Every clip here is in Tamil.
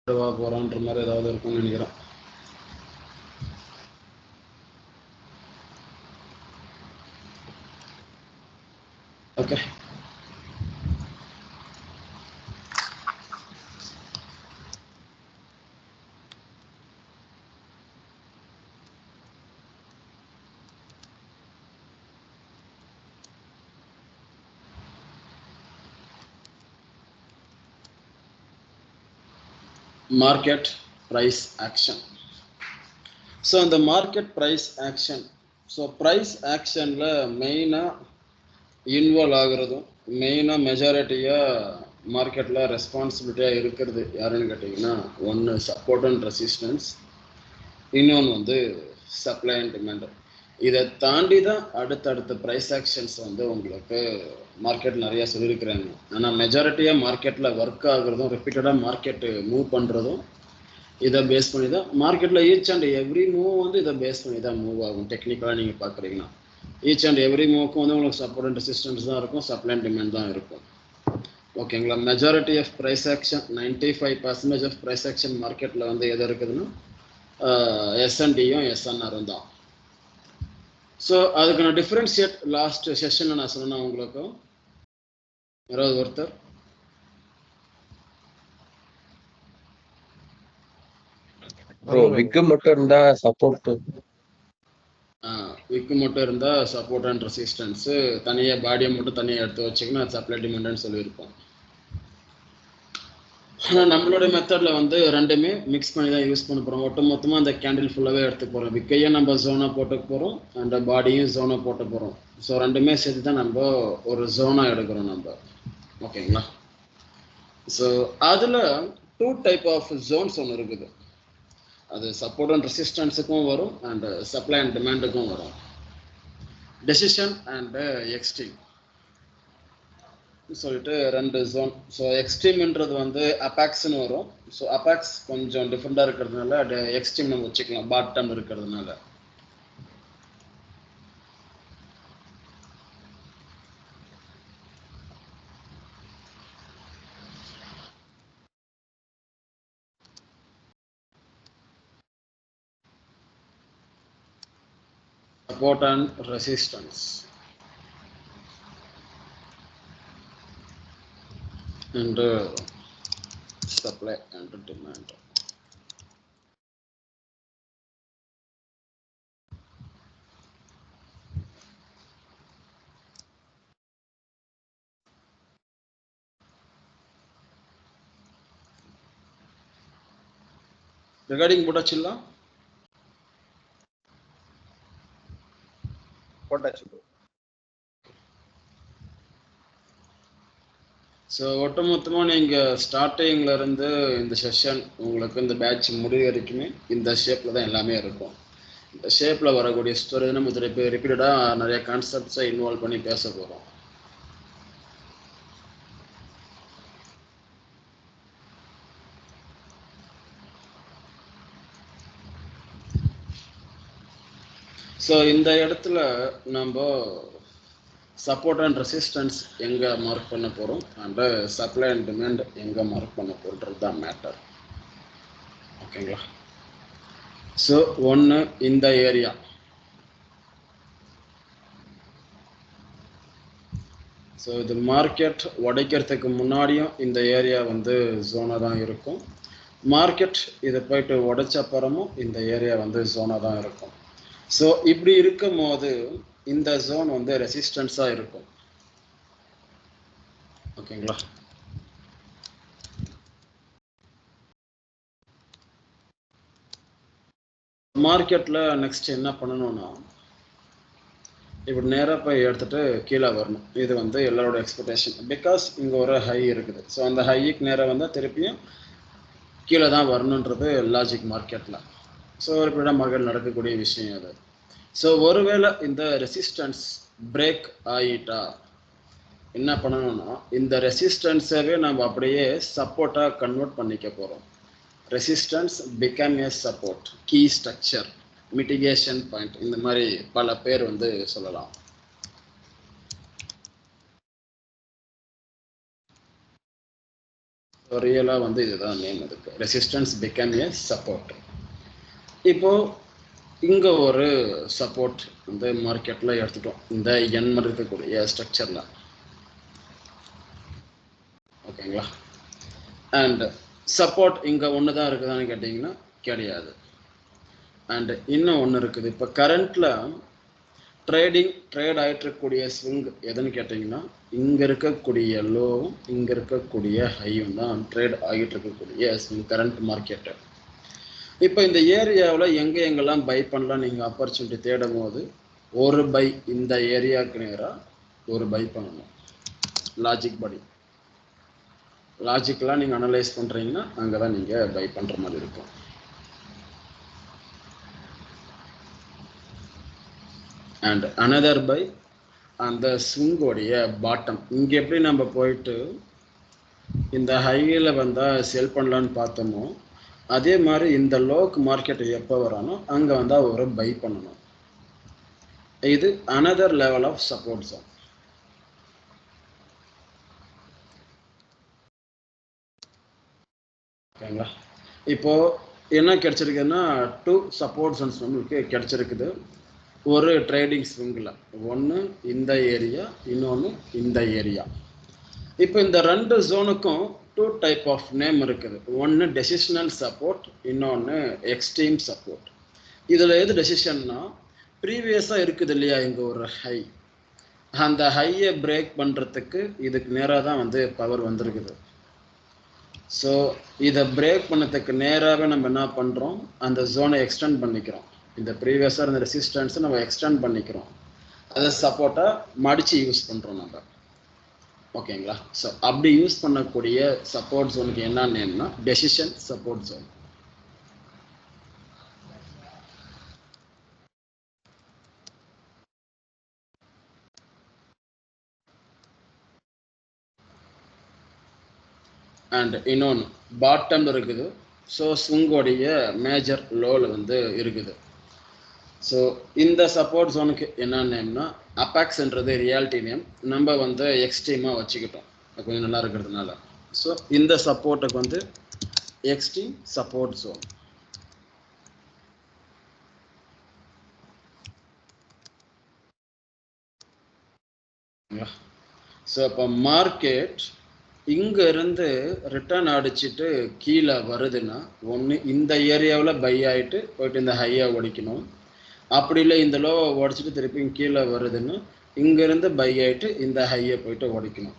போகிறோன்ற மாதிரி ஏதாவது இருக்கும்னு நினைக்கிறேன். Okay, market price action. So அந்த market price action, so price ஆக்ஷனில் மெயினாக இன்வால்வ் ஆகுறதும் மெயினாக மெஜாரிட்டியாக மார்க்கெட்டில் ரெஸ்பான்சிபிலிட்டியாக இருக்கிறது யாருன்னு கேட்டிங்கன்னா, ஒன்று சப்போர்ட் அண்ட் ரெசிஸ்டன்ஸ், இன்னொன்று வந்து சப்ளை அண்ட் டிமாண்ட். இதை தாண்டி தான் அடுத்தடுத்த ப்ரைஸ் ஆக்ஷன்ஸ் வந்து உங்களுக்கு மார்க்கெட் நிறையா சொல்லியிருக்கிறாங்க. ஆனால் மெஜாரிட்டியாக மார்க்கெட்டில் ஒர்க் ஆகுறதும் ரிப்பீட்டடாக மார்க்கெட்டு மூவ் பண்ணுறதும் இதை பேஸ் பண்ணி தான். மார்க்கெட்டில் ஈச் அண்ட் எவ்ரி மூவ் வந்து இதை பேஸ் பண்ணி தான் மூவ் ஆகும். டெக்னிக்கலாக நீங்கள் பார்க்குறீங்கன்னா ஈச் அண்ட் எவ்ரி மூவுக்கும் வந்து உங்களுக்கு சப்போர்ட் அண்ட் ரெசிஸ்டன்ஸ் தான் இருக்கும், சப்ளை அண்ட் டிமாண்ட் தான் இருக்கும். ஓகேங்களா. Majority of price action 95% of price action மார்க்கெட்டில் வந்து எது இருக்குதுன்னா எஸ்என்டியும் எஸ்என்ஆரும் தான். ஸோ அதுக்கு நான் டிஃப்ரென்ஷியேட் லாஸ்ட் செஷனில் நான் சொன்னேன் உங்களுக்கு. யாராவது ஒருத்தர் விக்கு மட்டும் இருந்தா சப்போர்ட், விக்கு மட்டும் இருந்தால் சப்போர்ட் அண்ட் ரெசிஸ்டன்ஸு, தனியாக பாடியை மட்டும் தனியாக எடுத்து வச்சிங்கன்னா சப்ளை டிமாண்டுன்னு சொல்லியிருப்போம். ஆனால் நம்மளோட மெத்தடில் வந்து ரெண்டுமே மிக்ஸ் பண்ணி தான் யூஸ் பண்ண போகிறோம். ஒட்டு மொத்தமாக அந்த கேண்டில் ஃபுல்லாகவே எடுத்து போகிறோம். விக்கையும் நம்ம ஜோனாக போட்டு போகிறோம், அந்த பாடியும் ஜோனாக போட்டு போகிறோம். ஸோ ரெண்டுமே சேர்த்து தான் நம்ம ஒரு ஜோனாக எடுக்கிறோம் நம்ம. ஓகேங்களா. ஸோ அதில் 2 டைப் ஆஃப் ஜோன்ஸ் ஒன்று இருக்குது. அது சப்போர்ட் அண்ட் ரெசிஸ்டன்ஸுக்கும் வரும் அண்ட் சப்ளை அண்ட் டிமாண்டுக்கும் வரும். டெசிஷன் அண்ட் எக்ஸ்ட்ரீம் சொல்லிட்டு 2 ஜோன். ஸோ எக்ஸ்ட்ரீம்ன்றது வந்து அபாக்ஸ்னு வரும். ஸோ அபாக்ஸ் கொஞ்சம் டிஃப்ரெண்டாக இருக்கிறதுனால எக்ஸ்ட்ரீம் நம்ம வச்சுக்கலாம், பாட்டம் இருக்கிறதுனால. Support and resistance and supply and demand. Regarding Budachilla, so ஒட்டுமொத்தமாக நீங்கள் ஸ்டார்டிங்லேருந்து இந்த செஷன் உங்களுக்கு இந்த பேட்ச் முடிவு வரைக்குமே இந்த ஷேப்பில் தான் எல்லாமே இருக்கும். இந்த ஷேப்பில் வரக்கூடிய ஸ்டோரி நம்ம ரிப்பீட்டடாக நிறைய கான்செப்ட்ஸை இன்வால்வ் பண்ணி பேச போகிறோம். ஸோ இந்த இடத்துல நம்ம சப்போர்ட் அண்ட் ரெசிஸ்டன்ஸ் எங்கே மார்க் பண்ண போகிறோம் அண்ட் சப்ளை அண்ட் டிமாண்ட் எங்கே மார்க் பண்ண போகிறது தான் மேட்டர். ஓகேங்களா. ஸோ ஒன்று இந்த ஏரியா, ஸோ இது மார்க்கெட் உடைக்கிறதுக்கு முன்னாடியும் இந்த ஏரியா வந்து ஜோனாக தான் இருக்கும். மார்க்கெட் இதை போயிட்டு உடைச்ச அப்புறமும் இந்த ஏரியா வந்து ஜோனாக தான் இருக்கும். ஸோ இப்படி இருக்கும் போது இந்த ஜோன் வந்து ரெசிஸ்டன்ஸாக இருக்கும். ஓகேங்களா. மார்க்கெட்டில் நெக்ஸ்ட் என்ன பண்ணணும்னா, இப்படி நேராக போய் எடுத்துகிட்டு கீழே வரணும். இது வந்து எல்லாரோட எக்ஸ்பெக்டேஷன். பிகாஸ் இங்கே ஒரு ஹை இருக்குது. ஸோ அந்த ஹைக்கு நேராக வந்தால் திருப்பியும் கீழே தான் வரணுன்றது லாஜிக் மார்க்கெட்டில். ஸோ இப்படி மார்க்கெட் நடக்கக்கூடிய விஷயம் அது. ஸோ ஒருவேளை இந்த ரெசிஸ்டன்ஸ் பிரேக் ஆகிட்டா என்ன பண்ணணும்னா, இந்த ரெசிஸ்டன்ஸாகவே நம்ம அப்படியே சப்போர்ட்டாக கன்வெர்ட் பண்ணிக்க போகிறோம். Resistance become a support, key structure, mitigation point, இந்த மாதிரி பல பேர் வந்து சொல்லலாம். ரியலாக வந்து இதுதான் நேம் இருக்கு. Resistance become a support. இப்போ இங்கே ஒரு சப்போர்ட் வந்து மார்க்கெட்டில் எடுத்துட்டோம் இந்த என் மாதிரி இருக்கக்கூடிய ஸ்ட்ரக்சரில். ஓகேங்களா? அண்ட் சப்போர்ட் இங்கே ஒன்று தான் இருக்குதான்னு கேட்டிங்கன்னா கிடையாது. அண்ட் இன்னும் ஒன்று இருக்குது. இப்போ கரண்ட்டில் ட்ரேட் ஆகிட்டு இருக்கக்கூடிய ஸ்விங் எதுன்னு கேட்டிங்கன்னா இங்கே இருக்கக்கூடிய லோவும் இங்கே இருக்கக்கூடிய ஹையும் தான் ட்ரேட் ஆகிட்டு இருக்கக்கூடிய ஸ்விங் கரண்ட் மார்க்கெட்டு. இப்போ இந்த ஏரியாவில் எங்கெல்லாம் பை பண்ணலாம் நீங்கள் ஆப்பர்ச்சுனிட்டி தேடும் போது ஒரு பை இந்த ஏரியாவுக்கு நேராக ஒரு பை பண்ணணும். லாஜிக் படி லாஜிக்கெலாம் நீங்கள் அனலைஸ் பண்ணுறீங்கன்னா அங்கே தான் நீங்கள் பை பண்ணுற மாதிரி இருக்கும். அண்ட் அனதர் பை அந்த ஸ்விங்கோடைய பாட்டம். இங்கே எப்படி நம்ம போயிட்டு இந்த ஹையில் வந்தால் செல் பண்ணலான்னு பார்த்தோமோ அதே மாதிரி இந்த லோக்கு மார்க்கெட் எப்போ வரானோ அங்கே வந்தால் ஒரு பை பண்ணணும். இது another level of support zone. ஓகேங்களா? இப்போது என்ன கிடச்சிருக்குன்னா 2 சப்போர்ட் ஜோன்ஸ் நம்மளுக்கு கிடச்சிருக்குது ஒரு ட்ரேடிங் ஸ்விங்கில். ஒன்று இந்த ஏரியா, இன்னொன்று இந்த ஏரியா. இப்போ இந்த 2 ஜோனுக்கும் 2 டைப் ஆஃப் நேம் இருக்குது. ஒன்று டெசிஷனல் சப்போர்ட், இன்னொன்று எக்ஸ்ட்ரீம் சப்போர்ட். இதில் எது டெசிஷன்னா ப்ரீவியஸாக இருக்குது இல்லையா இங்கே ஒரு ஹை, அந்த ஹையை பிரேக் பண்ணுறதுக்கு இதுக்கு நேராக தான் வந்து பவர் வந்திருக்குது. ஸோ இதை பிரேக் பண்ணதுக்கு நேராகவே நம்ம என்ன பண்ணுறோம், அந்த ஜோனை எக்ஸ்டெண்ட் பண்ணிக்கிறோம். இந்த ப்ரீவியஸாக இருந்த ரெசிஸ்டன்ஸை நம்ம எக்ஸ்டெண்ட் பண்ணிக்கிறோம், அதை சப்போர்ட்டாக மடித்து யூஸ் பண்ணுறோம் நம்ம. ஓகேங்களா? ஸோ அப்படி யூஸ் பண்ணக்கூடிய சப்போர்ட் ஜோனுக்கு என்ன நேம்னா டெசிஷன் சப்போர்ட் ஜோன். அண்ட் இன்னொன்று பாட்டம் இருக்குது. ஸோ ஸ்விங்கோடைய மேஜர் லோவில் வந்து இருக்குது. ஸோ இந்த சப்போர்ட் ஜோனுக்கு என்ன நேம்னா அபாக்ஸ்ன்றது ரியாலிட்டி நேம், நம்ம வந்து எக்ஸ்ட்ரீமாக வச்சுக்கிட்டோம் கொஞ்சம் நல்லா இருக்கிறதுனால. ஸோ இந்த சப்போர்ட்டுக்கு வந்து எக்ஸ்ட்ரீம் சப்போர்ட் ஜோன். ஸோ இப்போ மார்க்கெட் இங்கே இருந்து ரிட்டர்ன் அடிச்சுட்டு கீழே வருதுன்னா ஒன்று இந்த ஏரியாவில் பை ஆகிட்டு போயிட்டு இந்த ஹையாக உடைக்கணும். அப்படி இல்லை இந்த லோவை உடச்சிட்டு திருப்பி கீழே வருதுன்னு இங்கேருந்து பை ஆகிட்டு இந்த ஹையை போயிட்டு உடைக்கணும்.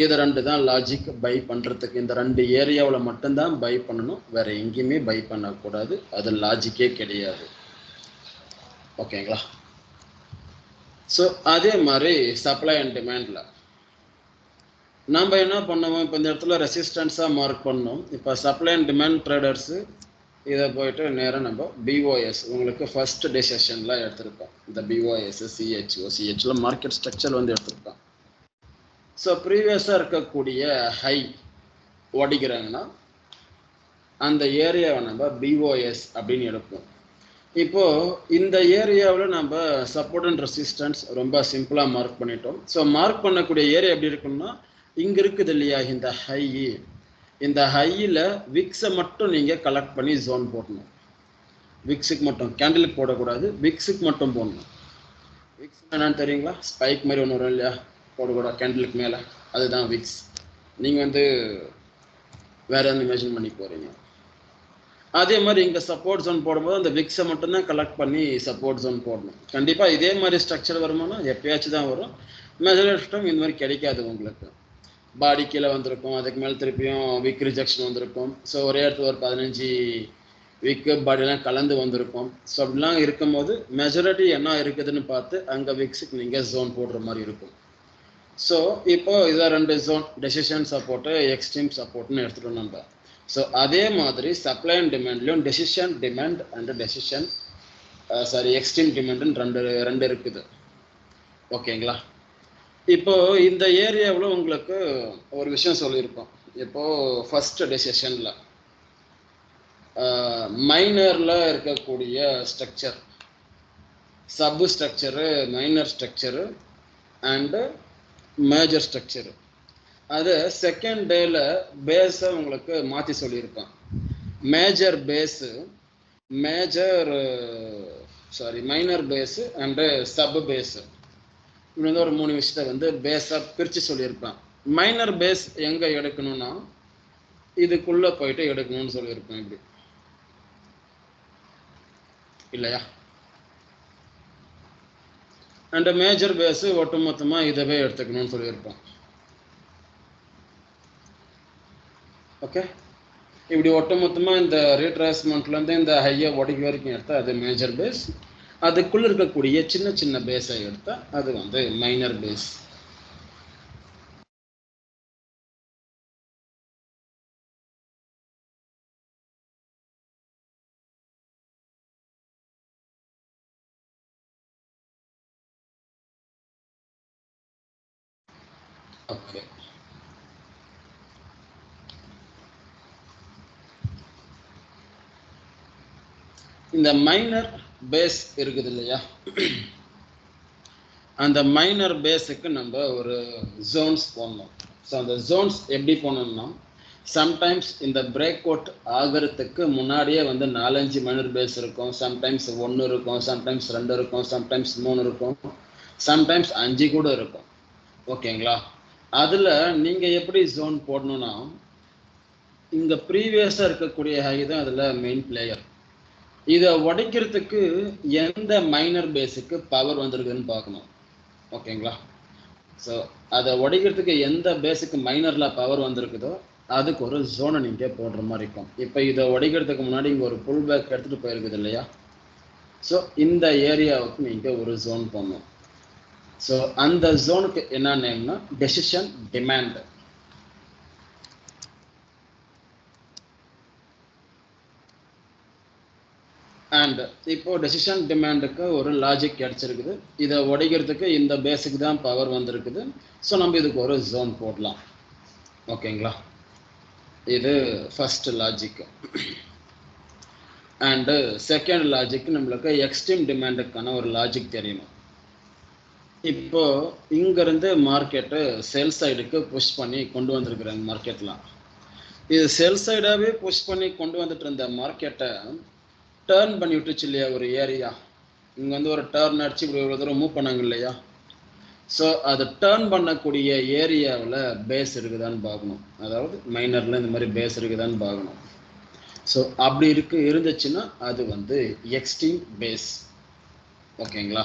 இது 2 தான் லாஜிக் பை பண்ணுறதுக்கு. இந்த 2 ஏரியாவில் மட்டும்தான் பை பண்ணணும், வேறு எங்கேயுமே பை பண்ணக்கூடாது. அது லாஜிக்கே கிடையாது. ஓகேங்களா? ஸோ அதே மாதிரி சப்ளை அண்ட் டிமாண்டில் நம்ம என்ன பண்ணுவோம், இப்போ இந்த இடத்துல ரெசிஸ்டன்ஸாக மார்க் பண்ணோம். இப்போ சப்ளை அண்ட் டிமாண்ட் ட்ரேடர்ஸு இதை போயிட்டு நேராக நம்ம பிஓஎஸ் உங்களுக்கு ஃபர்ஸ்ட் டே செஷனில் எடுத்திருப்போம். இந்த பிஓஎஸ் சிஹெச்ஓ மார்க்கெட் ஸ்ட்ரக்சர் வந்து எடுத்திருப்போம். ஸோ ப்ரீவியஸாக இருக்கக்கூடிய ஹை ஓடிக்கிறாங்கன்னா அந்த ஏரியாவை நம்ம பிஓஎஸ் அப்படின்னு எடுப்போம். இப்போது இந்த ஏரியாவில் நம்ம சப்போர்ட் அண்ட் ரெசிஸ்டன்ஸ் ரொம்ப சிம்பிளாக மார்க் பண்ணிட்டோம். ஸோ மார்க் பண்ணக்கூடிய ஏரியா எப்படி இருக்குன்னா இங்கே இருக்குது இல்லையா இந்த ஹை, இந்த ஹையில் விக்ஸை மட்டும் நீங்கள் கலெக்ட் பண்ணி ஜோன் போடணும். விக்ஸுக்கு மட்டும், கேண்டிலுக்கு போடக்கூடாது, விக்ஸுக்கு மட்டும் போடணும். விக்ஸ் என்னன்னு தெரியுங்களா? ஸ்பைக் மாதிரி ஒன்று வரும் இல்லையா, போடக்கூடாது கேண்டிலுக்கு மேலே, அதுதான் விக்ஸ். நீங்கள் வந்து வேறு எதாவது இமேஜின் பண்ணி போகிறீங்க. அதே மாதிரி இங்கே சப்போர்ட் ஜோன் போடும்போது அந்த விக்ஸை மட்டும்தான் கலெக்ட் பண்ணி சப்போர்ட் ஜோன் போடணும். கண்டிப்பாக இதே மாதிரி ஸ்ட்ரக்சர் வருமானா எப்பயாச்சும் தான் வரும். மெஜாரிட்டி டைம் இந்த மாதிரி கிடைக்காது உங்களுக்கு. பாடி கீழே வந்திருக்கும், அதுக்கு மேலே திருப்பியும் விக் ரிஜெக்ஷன் வந்திருக்கும். ஸோ ஒரே இடத்துல ஒரு 15 விக்கு பாடியெலாம் கலந்து வந்திருக்கும். ஸோ அப்படிலாம் இருக்கும்போது மெஜாரிட்டி என்ன இருக்குதுன்னு பார்த்து அங்கே விக்ஸுக்கு நீங்கள் ஜோன் போடுற மாதிரி இருக்கும். ஸோ இப்போ இதான் 2 ஜோன், டெசிஷன் சப்போர்ட்டு எக்ஸ்ட்ரீம் சப்போர்ட்னு எடுத்துகிட்டோம் நம்ம. ஸோ அதே மாதிரி சப்ளை அண்ட் டிமாண்ட்லையும் decision demand and decision extreme டிமாண்டுன்னு ரெண்டு இருக்குது. ஓகேங்களா? இப்போது இந்த ஏரியாவில் உங்களுக்கு ஒரு விஷயம் சொல்லியிருக்கோம். இப்போது ஃபர்ஸ்ட் டெசிஷனில் மைனரில் இருக்கக்கூடிய structure, sub structure, minor structure and major structure, அது செகண்ட் டேல பேஸை உங்களுக்கு மாற்றி சொல்லியிருப்பேன். Major base, minor base and sub base, இப்படி வந்து ஒரு 3 விஷயத்தை வந்து பேஸாக பிரித்து சொல்லியிருப்பேன். மைனர் பேஸ் எங்கே எடுக்கணும்னா இதுக்குள்ளே போயிட்டு எடுக்கணும்னு சொல்லியிருப்பேன். இப்படி இல்லையா? அண்ட் மேஜர் பேஸு ஒட்டுமொத்தமாக இதவே எடுத்துக்கணும்னு சொல்லியிருப்போம். ஓகே, இப்படி ஒட்டுமொத்தமாக இந்த ரீட்ரேஸ்மெண்ட்லேருந்து இந்த ஹையை உடைக்கு வரைக்கும் எடுத்தால் அது மேஜர் பேஸ். அதுக்குள்ளே இருக்கக்கூடிய சின்ன சின்ன பேஸை எடுத்தால் அது வந்து மைனர் பேஸ். ஓகே, இந்த மைனர் பேஸ் இருக்குது இல்லையா, அந்த மைனர் பேஸுக்கு நம்ம ஒரு ஜோன்ஸ் போடணும். ஸோ அந்த ஜோன்ஸ் எப்படி போடணும்னா, சம்டைம்ஸ் இந்த பிரேக் அவுட் ஆகிறதுக்கு முன்னாடியே வந்து 4-5 மைனர் பேஸ் இருக்கும். சம்டைம்ஸ் 1 இருக்கும், சம்டைம்ஸ் 2 இருக்கும், சம்டைம்ஸ் 3 இருக்கும், சம்டைம்ஸ் 5 கூட இருக்கும். ஓகேங்களா? அதில் நீங்கள் எப்படி ஜோன் போடணும்னா, இங்கே ப்ரீவியஸாக இருக்கக்கூடிய ஹை தான் அதில் மெயின் பிளேயர். இதை உடைக்கிறதுக்கு எந்த மைனர் பேஸுக்கு பவர் வந்திருக்குன்னு பார்க்கணும். ஓகேங்களா? ஸோ அதை உடைக்கிறதுக்கு எந்த பேஸுக்கு மைனரில் பவர் வந்திருக்குதோ அதுக்கு ஒரு ஜோனை நீங்கள் போடுற மாதிரி இருக்கும். இப்போ இதை உடைக்கிறதுக்கு முன்னாடி இங்கே ஒரு புல் பேக் எடுத்துகிட்டு போயிருக்குது இல்லையா, ஸோ இந்த ஏரியாவுக்கு நீங்கள் ஒரு ஜோன் போடணும். ஸோ அந்த ஜோனுக்கு என்ன நேம்னா டெசிஷன் டிமாண்ட். அண்ட் இப்போ டெசிஷன் டிமாண்டுக்கு ஒரு லாஜிக் கிடைச்சிருக்குது. இதை உடைக்கிறதுக்கு இந்த பேஸுக்கு தான் பவர் வந்திருக்குது. ஸோ நம்ம இதுக்கு ஒரு ஜோன் போடலாம். ஓகேங்களா? இது first logic. And second logic நம்மளுக்கு எக்ஸ்ட்ரீம் டிமாண்டுக்கான ஒரு லாஜிக் தெரியணும். இப்போ இங்கேருந்து மார்க்கெட்டு செல் சைடுக்கு புஷ் பண்ணி கொண்டு வந்திருக்கிறாங்க மார்க்கெட்லாம். இது செல் சைடாகவே புஷ் பண்ணி கொண்டு வந்துட்டு இருந்த மார்க்கெட்டை டேர்ன் பண்ணி விட்டுச்சு இல்லையா ஒரு ஏரியா. இங்கே வந்து ஒரு டேர்ன் அடிச்சு இப்படி ஒரு தடவை மூவ் பண்ணாங்க இல்லையா. ஸோ அது டேர்ன் பண்ணக்கூடிய ஏரியாவில் பேஸ் இருக்குதான்னு பார்க்கணும். அதாவது மைனரில் இந்த மாதிரி பேஸ் இருக்குதான்னு பார்க்கணும். ஸோ அப்படி இருந்துச்சுன்னா அது வந்து எக்ஸ்ட்ரீம் பேஸ். ஓகேங்களா?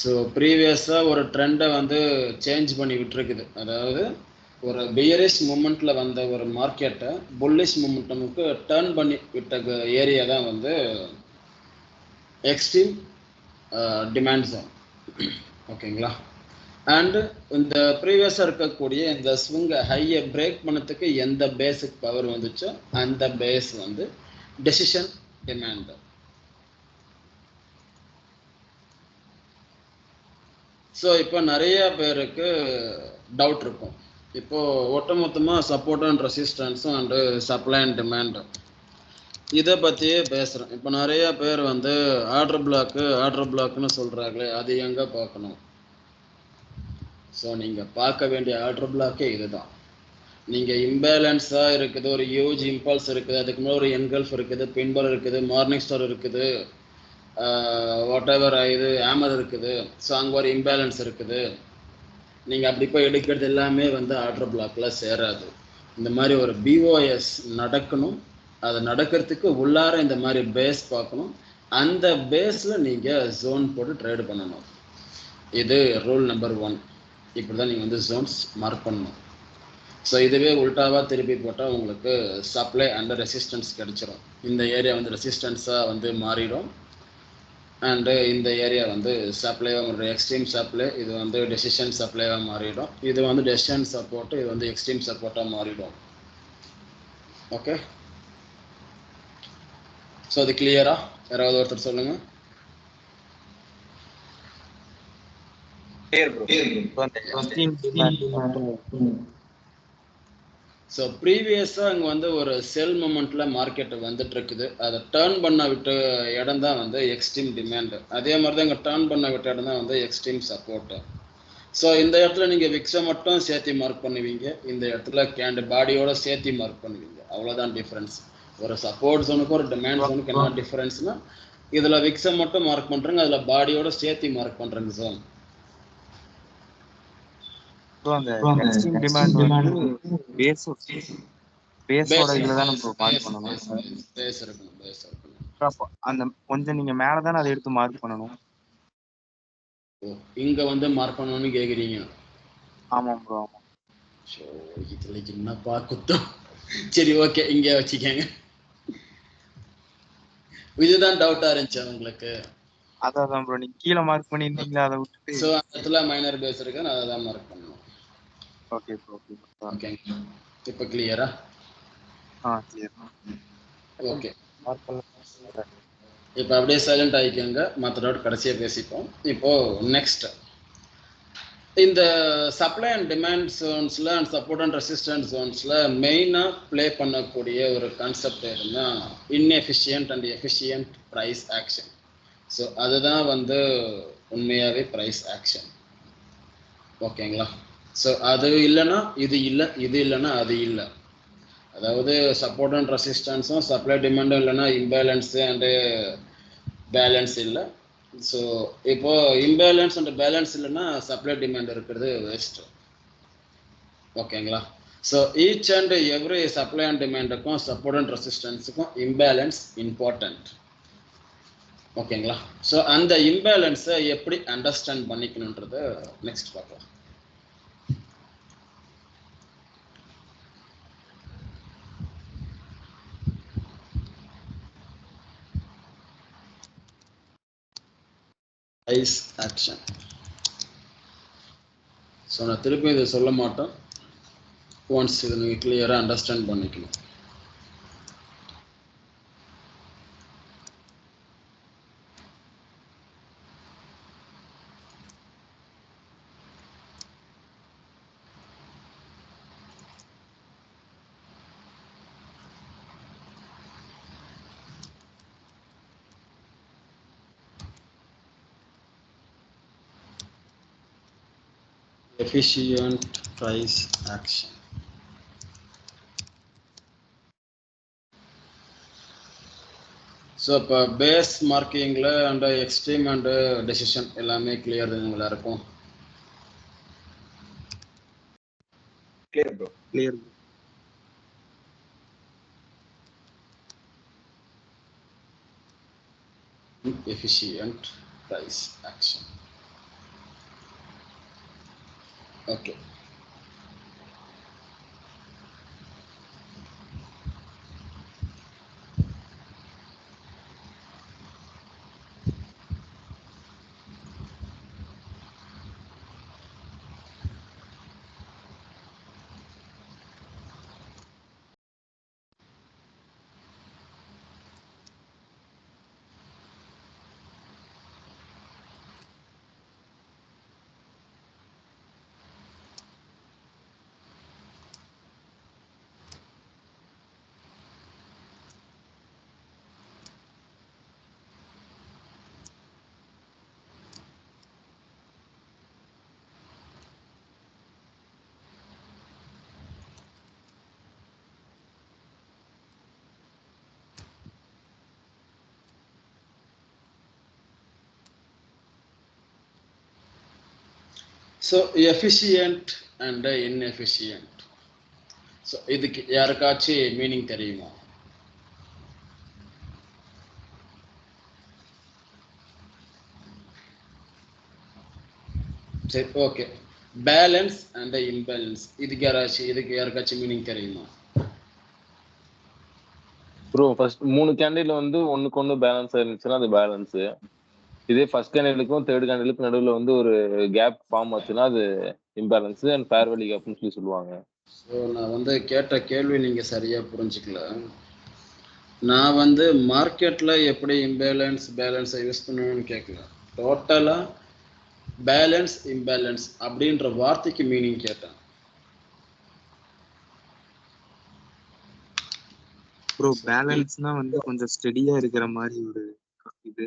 ஸோ ப்ரீவியஸாக ஒரு ட்ரெண்டை வந்து சேஞ்ச் பண்ணி விட்டுருக்குது. அதாவது ஒரு பியரிஷ் மூமெண்ட்டில் வந்த ஒரு மார்க்கெட்டை புல்லிஷ் மூமெண்டமுக்கு டேர்ன் பண்ணி விட்ட ஏரியா தான் வந்து எக்ஸ்ட்ரீம் டிமாண்ட் ஜோன். ஓகேங்களா? அண்டு இந்த ப்ரீவியஸாக இருக்கக்கூடிய இந்த ஸ்விங்கை ஹையை பிரேக் பண்ணதுக்கு எந்த பேஸுக்கு பவர் வந்துச்சோ அந்த பேஸ் வந்து டெசிஷன் டிமாண்ட். ஸோ இப்போ நிறைய பேருக்கு டவுட் இருக்கும். இப்போது ஒட்டுமொத்தமாக சப்போர்ட் அண்ட் ரெசிஸ்டன்ஸும் அண்டு சப்ளை அண்ட் டிமாண்டு இதை பற்றியே பேசுகிறேன். இப்போ நிறைய பேர் வந்து ஆர்டர் பிளாக்னு சொல்கிறாங்களே, அது எங்கே பார்க்கணும்? ஸோ நீங்கள் பார்க்க வேண்டிய ஆர்டர் பிளாக்கே இதுதான். நீங்கள் இம்பேலன்ஸாக இருக்குது, ஒரு ஹியூஜ் இம்பல்ஸ் இருக்குது, அதுக்கு மேலே ஒரு என்கல்ஃப் இருக்குது, பின்பர் இருக்குது, மார்னிங் ஸ்டார் இருக்குது, வாட் எவர் இது ஆமர் இருக்குது. ஸோ அங்கே ஒரு இம்பேலன்ஸ் இருக்குது. நீங்கள் அப்படி போய் எடுக்கிறது எல்லாமே வந்து ஆர்டர் பிளாக்கில் சேராது. இந்த மாதிரி ஒரு பிஓஎஸ் நடக்கணும். அது நடக்கிறதுக்கு உள்ளார இந்த மாதிரி பேஸ் பார்க்கணும். அந்த பேஸில் நீங்கள் ஜோன் போட்டு ட்ரேடு பண்ணணும். இது ரூல் நம்பர் 1. இப்படி தான் நீங்கள் வந்து ஜோன்ஸ் மார்க் பண்ணணும். ஸோ இதுவே உல்டாவாக திருப்பி போட்டால் உங்களுக்கு சப்ளை அண்ட் ரெசிஸ்டன்ஸ் கிடச்சிரும். இந்த ஏரியா வந்து ரெசிஸ்டன்ஸாக வந்து மாறிடும். அண்டு இந்த ஏரியா வந்து சப்ளைவாக மாறிடும். எக்ஸ்ட்ரீம் சப்ளை, இது வந்து டெசிஷன் சப்ளைவாக மாறிடும். இது வந்து டெசிஷன் சப்போர்ட்டு, இது வந்து எக்ஸ்ட்ரீம் சப்போர்ட்டாக மாறிடும். ஓகே, ஸோ அது கிளியரா? யாராவது ஒருத்தர் சொல்லுங்க. ஸோ ப்ரீவியஸாக இங்கே வந்து ஒரு செல் மூமெண்ட்டில் மார்க்கெட்டு வந்துட்டு இருக்குது. அதை டேர்ன் பண்ண விட்ட இடம் தான் வந்து எக்ஸ்ட்ரீம் டிமாண்டு. அதே மாதிரி தான் இங்கே டேர்ன் பண்ண விட்ட இடம் தான் வந்து எக்ஸ்ட்ரீம் சப்போர்ட்டு. ஸோ இந்த இடத்துல நீங்க விக்ஸை மட்டும் சேர்த்து மார்க் பண்ணுவீங்க, இந்த இடத்துல கேண்ட் பாடியோட சேர்த்து மார்க் பண்ணுவீங்க. அவ்வளோதான் டிஃபரன்ஸ். ஒரு சப்போர்ட் ஜோனுக்கு ஒரு டிமாண்ட் ஜோனுக்கு என்ன டிஃபரன்ஸ்னா, இதுல விக்ஸை மட்டும் மார்க் பண்றேங்க, அதுல பாடியோட சேர்த்து மார்க் பண்றேங்க ஜோன். ஸோ அந்த எக்ஸ்ட்ரீம் டிமாண்ட் வந்து பேஸோட இதுல தான் நம்ம மார்க் பண்ணணும். பேஸ் இருக்கணும், பேஸ் இருக்கணும். அப்போ அந்த கொஞ்சம் நீங்க மேல தானே அதை எடுத்து மார்க் பண்ணணும். ஓ, இங்க வந்து மார்க் பண்ணணும்னு கேக்குறீங்க? ஆமாம் ப்ரோ, ஆமாம். ஸோ இதுல என்னப்பா குத்தம்? சரி, ஓகே, இங்கே வச்சுக்கோங்க. இதுதான் டவுட்டா இருந்துச்சு உங்களுக்கு? அதான் ப்ரோ, நீங்க கீழே மார்க் பண்ணியிருந்தீங்களா, அதை விட்டுட்டு. ஸோ அந்த இடத்துல மைனர் பேஸ் இருக்கு, நான் அதை தான் மார்க் பண்ணணும். Okay bro, okay bro. ஓகேங்க, இப்போ கிளியரா? கிளியர். ஓகே, இப்போ அப்படியே சைலண்ட் ஆகிக்கோங்க, மற்ற டவுட் கடைசியாக பேசிப்போம். இப்போ நெக்ஸ்ட், இந்த சப்ளை அண்ட் டிமாண்ட் ஜோன்ஸில் அண்ட் சப்போர்ட் அண்ட் ரெசிஸ்டன்ஸ் ஜோன்ஸில் மெயினாக ப்ளே பண்ணக்கூடிய ஒரு கான்செப்ட் எதுனா inefficient and efficient price action. So அதுதான் வந்து உண்மையாகவே ப்ரைஸ் ஆக்ஷன். ஓகேங்களா? ஸோ அது இல்லைன்னா இது இல்லை, இது இல்லைன்னா அது இல்லை. அதாவது சப்போர்ட் அண்ட் ரெசிஸ்டன்ஸும் சப்ளை டிமாண்டும் இல்லைன்னா இம்பேலன்ஸு அண்டு பேலன்ஸ் இல்லை. ஸோ இப்போ இம்பேலன்ஸ் அண்ட் பேலன்ஸ் இல்லைன்னா சப்ளை டிமாண்ட் இருக்கிறது வேஸ்ட். ஓகேங்களா? So each and every supply and டிமாண்டுக்கும் சப்போர்ட் அண்ட் ரெசிஸ்டன்ஸுக்கும் இம்பேலன்ஸ் இம்பார்ட்டன்ட். ஓகேங்களா? ஸோ அந்த இம்பேலன்ஸை எப்படி அண்டர்ஸ்டாண்ட் பண்ணிக்கணுன்றது நெக்ஸ்ட் பார்க்கலாம். Price action. ஸோ நான் திருப்பி இதை சொல்ல மாட்டேன், ஒன்ஸ் இதை நீங்கள் கிளியராக அண்டர்ஸ்டாண்ட் பண்ணிக்கணும். Efficient price action. ஸோ இப்போ பேஸ் மார்க்கிங்கில் அண்ட் எக்ஸ்ட்ரீம் அண்டு டெசிஷன் எல்லாமே கிளியர் தானுங்களா இருக்கும்? Clear bro, clear. Efficient price action. Okay. So efficient and inefficient, so இதுக்கு யாருக்காச்சும் மீனிங் தெரியுமா? சரி, ஓகே. பேலன்ஸ் அண்ட் இம்பேலன்ஸ், இதுக்கு யாருக்காச்சும் மீனிங் தெரியுமா? ப்ரோ ஃபர்ஸ்ட் 3 கேண்டில் வந்து ஒண்ணுக்கு ஒன்று பேலன்ஸ் இருந்துச்சுன்னா அது பேலன்ஸ். இதே ஃபர்ஸ்ட் கேண்டிலுக்கும் தேர்ட் கேண்டிலுக்கும் நடுவில் வந்து ஒரு கேப் ஃபார்ம் ஆச்சுன்னா அது இம்பேலன்ஸ் அண்ட் ஃபேர் வேல்யூ கேப்னு சொல்லி சொல்லுவாங்க. ஸோ நான் வந்து கேட்ட கேள்வி நீங்கள் சரியாக புரிஞ்சுக்கல. நான் வந்து மார்க்கெட்டில் எப்படி இம்பேலன்ஸ் பேலன்ஸை யூஸ் பண்ணணும்னு கேட்கல, டோட்டலாக பேலன்ஸ் இம்பேலன்ஸ் அப்படின்ற வார்த்தைக்கு மீனிங் கேட்டேன். ப்ரோ பேலன்ஸ்னா வந்து கொஞ்சம் ஸ்டெடியா இருக்கிற மாதிரி ஒரு இது.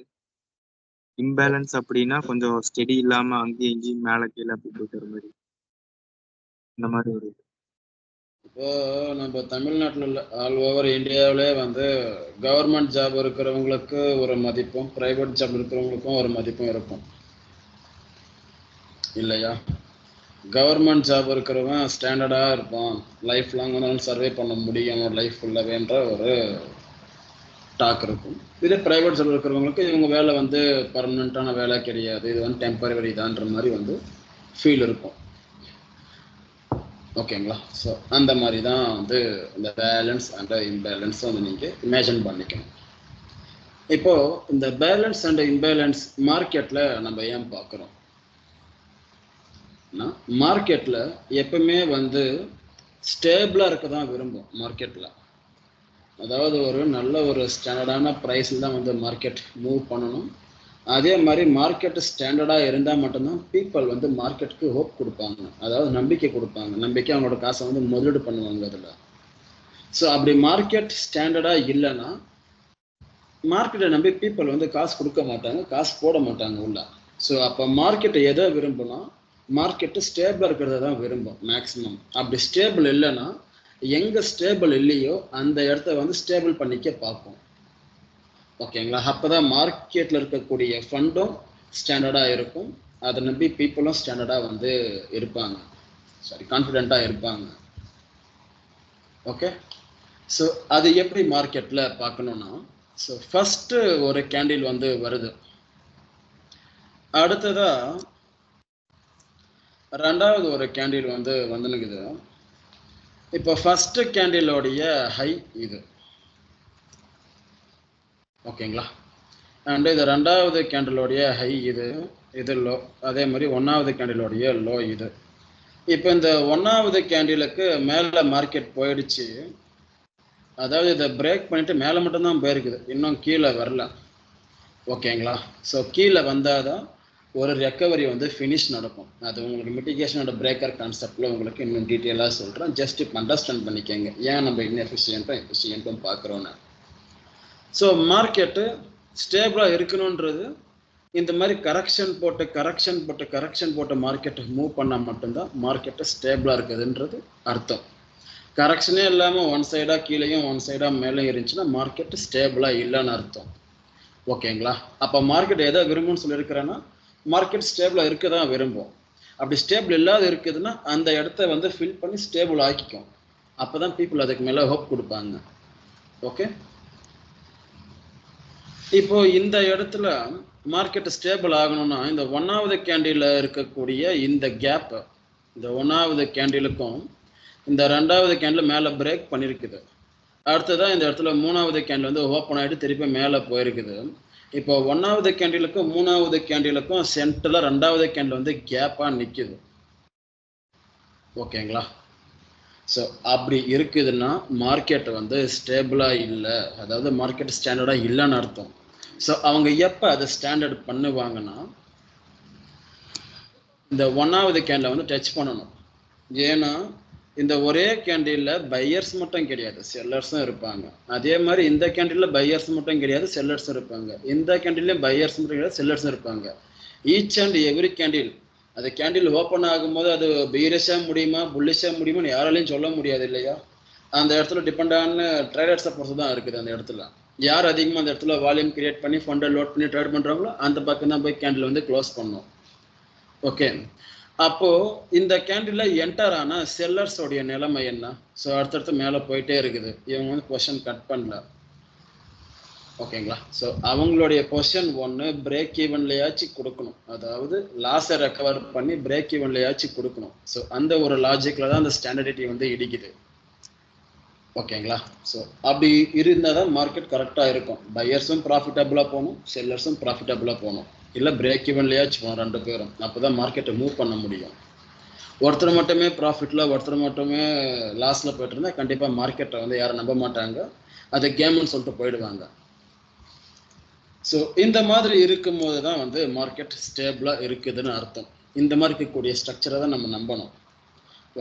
இம்பேலன்ஸ் அப்படின்னா கொஞ்சம் ஸ்டெடி இல்லாம அங்கேயும் இங்கேயும் மேல கீழே அப்படி போயிட்டு வர மாதிரி, இந்த மாதிரி ஒரு இப்போ நம்ம தமிழ்நாட்டில் உள்ள ஆல் ஓவர் இந்தியாவிலே வந்து கவர்மெண்ட் ஜாப் இருக்கிறவங்களுக்கு ஒரு மதிப்பும் ப்ரைவேட் ஜாப் இருக்கிறவங்களுக்கும் ஒரு மதிப்பும் இருக்கும் இல்லையா? கவர்மெண்ட் ஜாப் இருக்கிறவன் ஸ்டாண்டர்டாக இருப்பான், லைஃப் லாங் வந்து சர்வே பண்ண முடியும் லைஃப் ஃபுல்லாகவேன்ற ஒரு டாக் இருக்கும். இதே ப்ரைவேட் ஜாப் இருக்கிறவங்களுக்கு இவங்க வேலை வந்து பர்மனெண்ட்டான வேலை கிடையாது, இது வந்து டெம்பரவரி தான்ற மாதிரி வந்து ஃபீல் இருக்கும். ஓகேங்களா? ஸோ அந்த மாதிரி தான் வந்து இந்த பேலன்ஸ் அண்ட் இம்பேலன்ஸ் வந்து நீங்கள் இமேஜின் பண்ணிக்கணும். இப்போது இந்த பேலன்ஸ் அண்ட் இம்பேலன்ஸ் மார்க்கெட்டில் நம்ம ஏன் பார்க்குறோம்? மார்க்கெட்டில் எப்பவுமே வந்து ஸ்டேபிளாக இருக்க தான் விரும்பும் மார்க்கெட்டில். அதாவது ஒரு நல்ல ஒரு ஸ்டாண்டர்டான ப்ரைஸில் தான் வந்து மார்க்கெட் மூவ் பண்ணணும். அதே மாதிரி மார்க்கெட்டு ஸ்டாண்டர்டாக இருந்தால் மட்டும்தான் பீப்புள் வந்து மார்க்கெட்டுக்கு ஹோப் கொடுப்பாங்க, அதாவது நம்பிக்கை கொடுப்பாங்க, நம்பிக்கை அவங்களோட காசை வந்து முதலீடு பண்ணுவாங்க அதில். ஸோ அப்படி மார்க்கெட் ஸ்டாண்டர்டாக இல்லைன்னா மார்க்கெட்டை நம்பி பீப்புள் வந்து காசு கொடுக்க மாட்டாங்க, காசு போட மாட்டாங்க உள்ள. ஸோ அப்போ மார்க்கெட்டை எதை விரும்புனா மார்க்கெட்டு ஸ்டேபிளாக இருக்கிறத தான் விரும்பும் மேக்ஸிமம். அப்படி ஸ்டேபிள் இல்லைன்னா எங்கே ஸ்டேபிள் இல்லையோ அந்த இடத்த வந்து ஸ்டேபிள் பண்ணிக்க பார்ப்போம். ஓகேங்களா? அப்போ தான் மார்க்கெட்டில் இருக்கக்கூடிய ஃபண்டும் ஸ்டாண்டர்டாக இருக்கும், அதை நம்பி பீப்புளும் ஸ்டாண்டர்டாக வந்து இருப்பாங்க, சாரி கான்ஃபிடெண்ட்டாக இருப்பாங்க. ஓகே, ஸோ அது எப்படி மார்க்கெட்டில் பார்க்கணுன்னா, ஸோ ஃபஸ்ட்டு ஒரு கேண்டில் வந்து வருது, அடுத்ததாக ரெண்டாவது ஒரு கேண்டில் வந்து வந்துனுக்குது. இப்போ ஃபஸ்ட்டு கேண்டிலோடைய ஹை இது, ஓகேங்களா? அண்ட் இது ரெண்டாவது கேண்டிலோடைய ஹை இது லோ, அதே மாதிரி ஒன்றாவது கேண்டிலோடைய லோ இது. இப்போ இந்த ஒன்றாவது கேண்டிலுக்கு மேலே மார்க்கெட் போயிடுச்சு, அதாவது இதை பிரேக் பண்ணிட்டு மேலே மட்டும்தான் போயிருக்குது, இன்னும் கீழே வரல. ஓகேங்களா? ஸோ கீழே வந்தால் தான் ஒரு ரெக்கவரி வந்து ஃபினிஷ் நடக்கும். அது உங்களுக்கு மிட்டிகேஷனோட பிரேக்கர் கான்செப்டில் உங்களுக்கு இன்னும் டீட்டெயிலாக சொல்கிறேன், ஜஸ்ட் இப்போ அண்டர்ஸ்டாண்ட் பண்ணிக்கோங்க ஏன் நம்ம எஃபிஷியன்ட்டும் பார்க்குறோன்னு. ஸோ மார்க்கெட்டு ஸ்டேபிளாக இருக்கணுன்றது இந்த மாதிரி கரெக்ஷன் போட்டு மார்க்கெட்டை மூவ் பண்ணால் மட்டும்தான் மார்க்கெட்டை ஸ்டேபிளாக இருக்குதுன்றது அர்த்தம். கரெக்ஷனே இல்லாமல் ஒன் சைடாக கீழேயும் ஒன் சைடாக மேலேயும் இருந்துச்சுன்னா மார்க்கெட்டு ஸ்டேபிளாக இல்லைன்னு அர்த்தம். ஓகேங்களா? அப்போ மார்க்கெட் எதை விரும்புன்னு சொல்லியிருக்கிறேன்னா மார்க்கெட் ஸ்டேபிளாக இருக்க தான் விரும்பும். அப்படி ஸ்டேபிள் இல்லாத இருக்குதுன்னா அந்த இடத்த வந்து ஃபில் பண்ணி ஸ்டேபிள் ஆக்கிக்கும், அப்போ தான் பீப்புள் அதுக்கு மேலே ஹோப் கொடுப்பாங்க. ஓகே, இப்போ இந்த இடத்துல மார்க்கெட் ஸ்டேபிள் ஆகணும்னா இந்த ஒன்றாவது கேண்டில் இருக்கக்கூடிய இந்த கேப், இந்த ஒன்றாவது கேண்டிலுக்கும் இந்த ரெண்டாவது கேண்டில் மேலே பிரேக் பண்ணியிருக்குது, அடுத்ததான் இந்த இடத்துல மூணாவது கேண்டில் வந்து ஓப்பன் ஆகிட்டு திருப்பி மேலே போயிருக்குது. இப்போ ஒன்றாவது கேண்டிலுக்கும் மூணாவது கேண்டிலுக்கும் சென்டரில் ரெண்டாவது கேண்டில் வந்து கேப்பாக நிற்குது. ஓகேங்களா? ஸோ அப்படி இருக்குதுன்னா மார்க்கெட் வந்து ஸ்டேபிளாக இல்லை, அதாவது மார்க்கெட் ஸ்டாண்டர்டாக இல்லைன்னு அர்த்தம். ஸோ அவங்க எப்போ அதை ஸ்டாண்டர்ட் பண்ணுவாங்கன்னா இந்த ஒன்றாவது கேண்டில் வந்து டச் பண்ணணும். ஏன்னா இந்த ஒரே கேண்டிலில் பையர்ஸ் மட்டும் கிடையாது, செல்லர்ஸும் இருப்பாங்க. அதே மாதிரி இந்த கேண்டிலில் பையர்ஸ் மட்டும் கிடையாது, செல்லர்ஸும் இருப்பாங்க. இந்த கேண்டில்லையும் பையர்ஸ் மட்டும் கிடையாது, செல்லர்ஸும் இருப்பாங்க. ஈச் அண்ட் எவ்ரி கேண்டில், அது கேண்டில் ஓப்பன் ஆகும்போது அது பீரிஷாக முடியுமா புல்லிஷாக முடியுமான்னு யாராலையும் சொல்ல முடியாது இல்லையா? அந்த இடத்துல டிபெண்டான ட்ரேடர்ஸை பொறுத்து தான் இருக்குது. அந்த இடத்துல யார் அதிகமாக அந்த இடத்துல வால்யூம் கிரியேட் பண்ணி ஃபண்டை லோட் பண்ணி ட்ரேட் பண்ணுறாங்களோ அந்த பக்கம் தான் போய் கேண்டில் வந்து க்ளோஸ் பண்ணும். ஓகே, அப்போது இந்த கேண்டில் என்டர் ஆனால் செல்லர்ஸோடைய நிலைமை என்ன? ஸோ அடுத்தடுத்து மேலே போயிட்டே இருக்குது, இவங்க வந்து பொசிஷன் கட் பண்ணல. ஓகேங்களா? ஸோ அவங்களுடைய பொசிஷன் ஒன்று பிரேக் ஈவன்லையாச்சும் கொடுக்கணும், அதாவது லாஸை ரெக்கவர் பண்ணி பிரேக் ஈவன்லையாச்சும் கொடுக்கணும். ஸோ அந்த ஒரு லாஜிக்கில் தான் அந்த ஸ்டாண்டர்டிட்டி வந்து இடிக்குது. ஓகேங்களா? ஸோ அப்படி இருந்தால் தான் மார்க்கெட் கரெக்டாக இருக்கும். பையர்ஸும் ப்ராஃபிட்டபுளாக போகணும், செல்லர்ஸும் ப்ராஃபிட்டபுளாக போகணும், இல்லை பிரேக் ஈவன்லையாச்சும் போகணும் ரெண்டு பேரும். அப்போ தான் மார்க்கெட்டை மூவ் பண்ண முடியும். ஒருத்தர் மட்டுமே ப்ராஃபிட்டில் ஒருத்தர் மட்டுமே லாஸில் போய்ட்டு இருந்தால் கண்டிப்பாக மார்க்கெட்டை வந்து யாரும் நம்ப மாட்டாங்க, அது கேம்னு சொல்லிட்டு போயிடுவாங்க. ஸோ இந்த மாதிரி இருக்கும்போது தான் வந்து மார்க்கெட் ஸ்டேபிளாக இருக்குதுன்னு அர்த்தம். இந்த மாதிரி இருக்கக்கூடிய ஸ்ட்ரக்சரை தான் நம்ம நம்பணும்.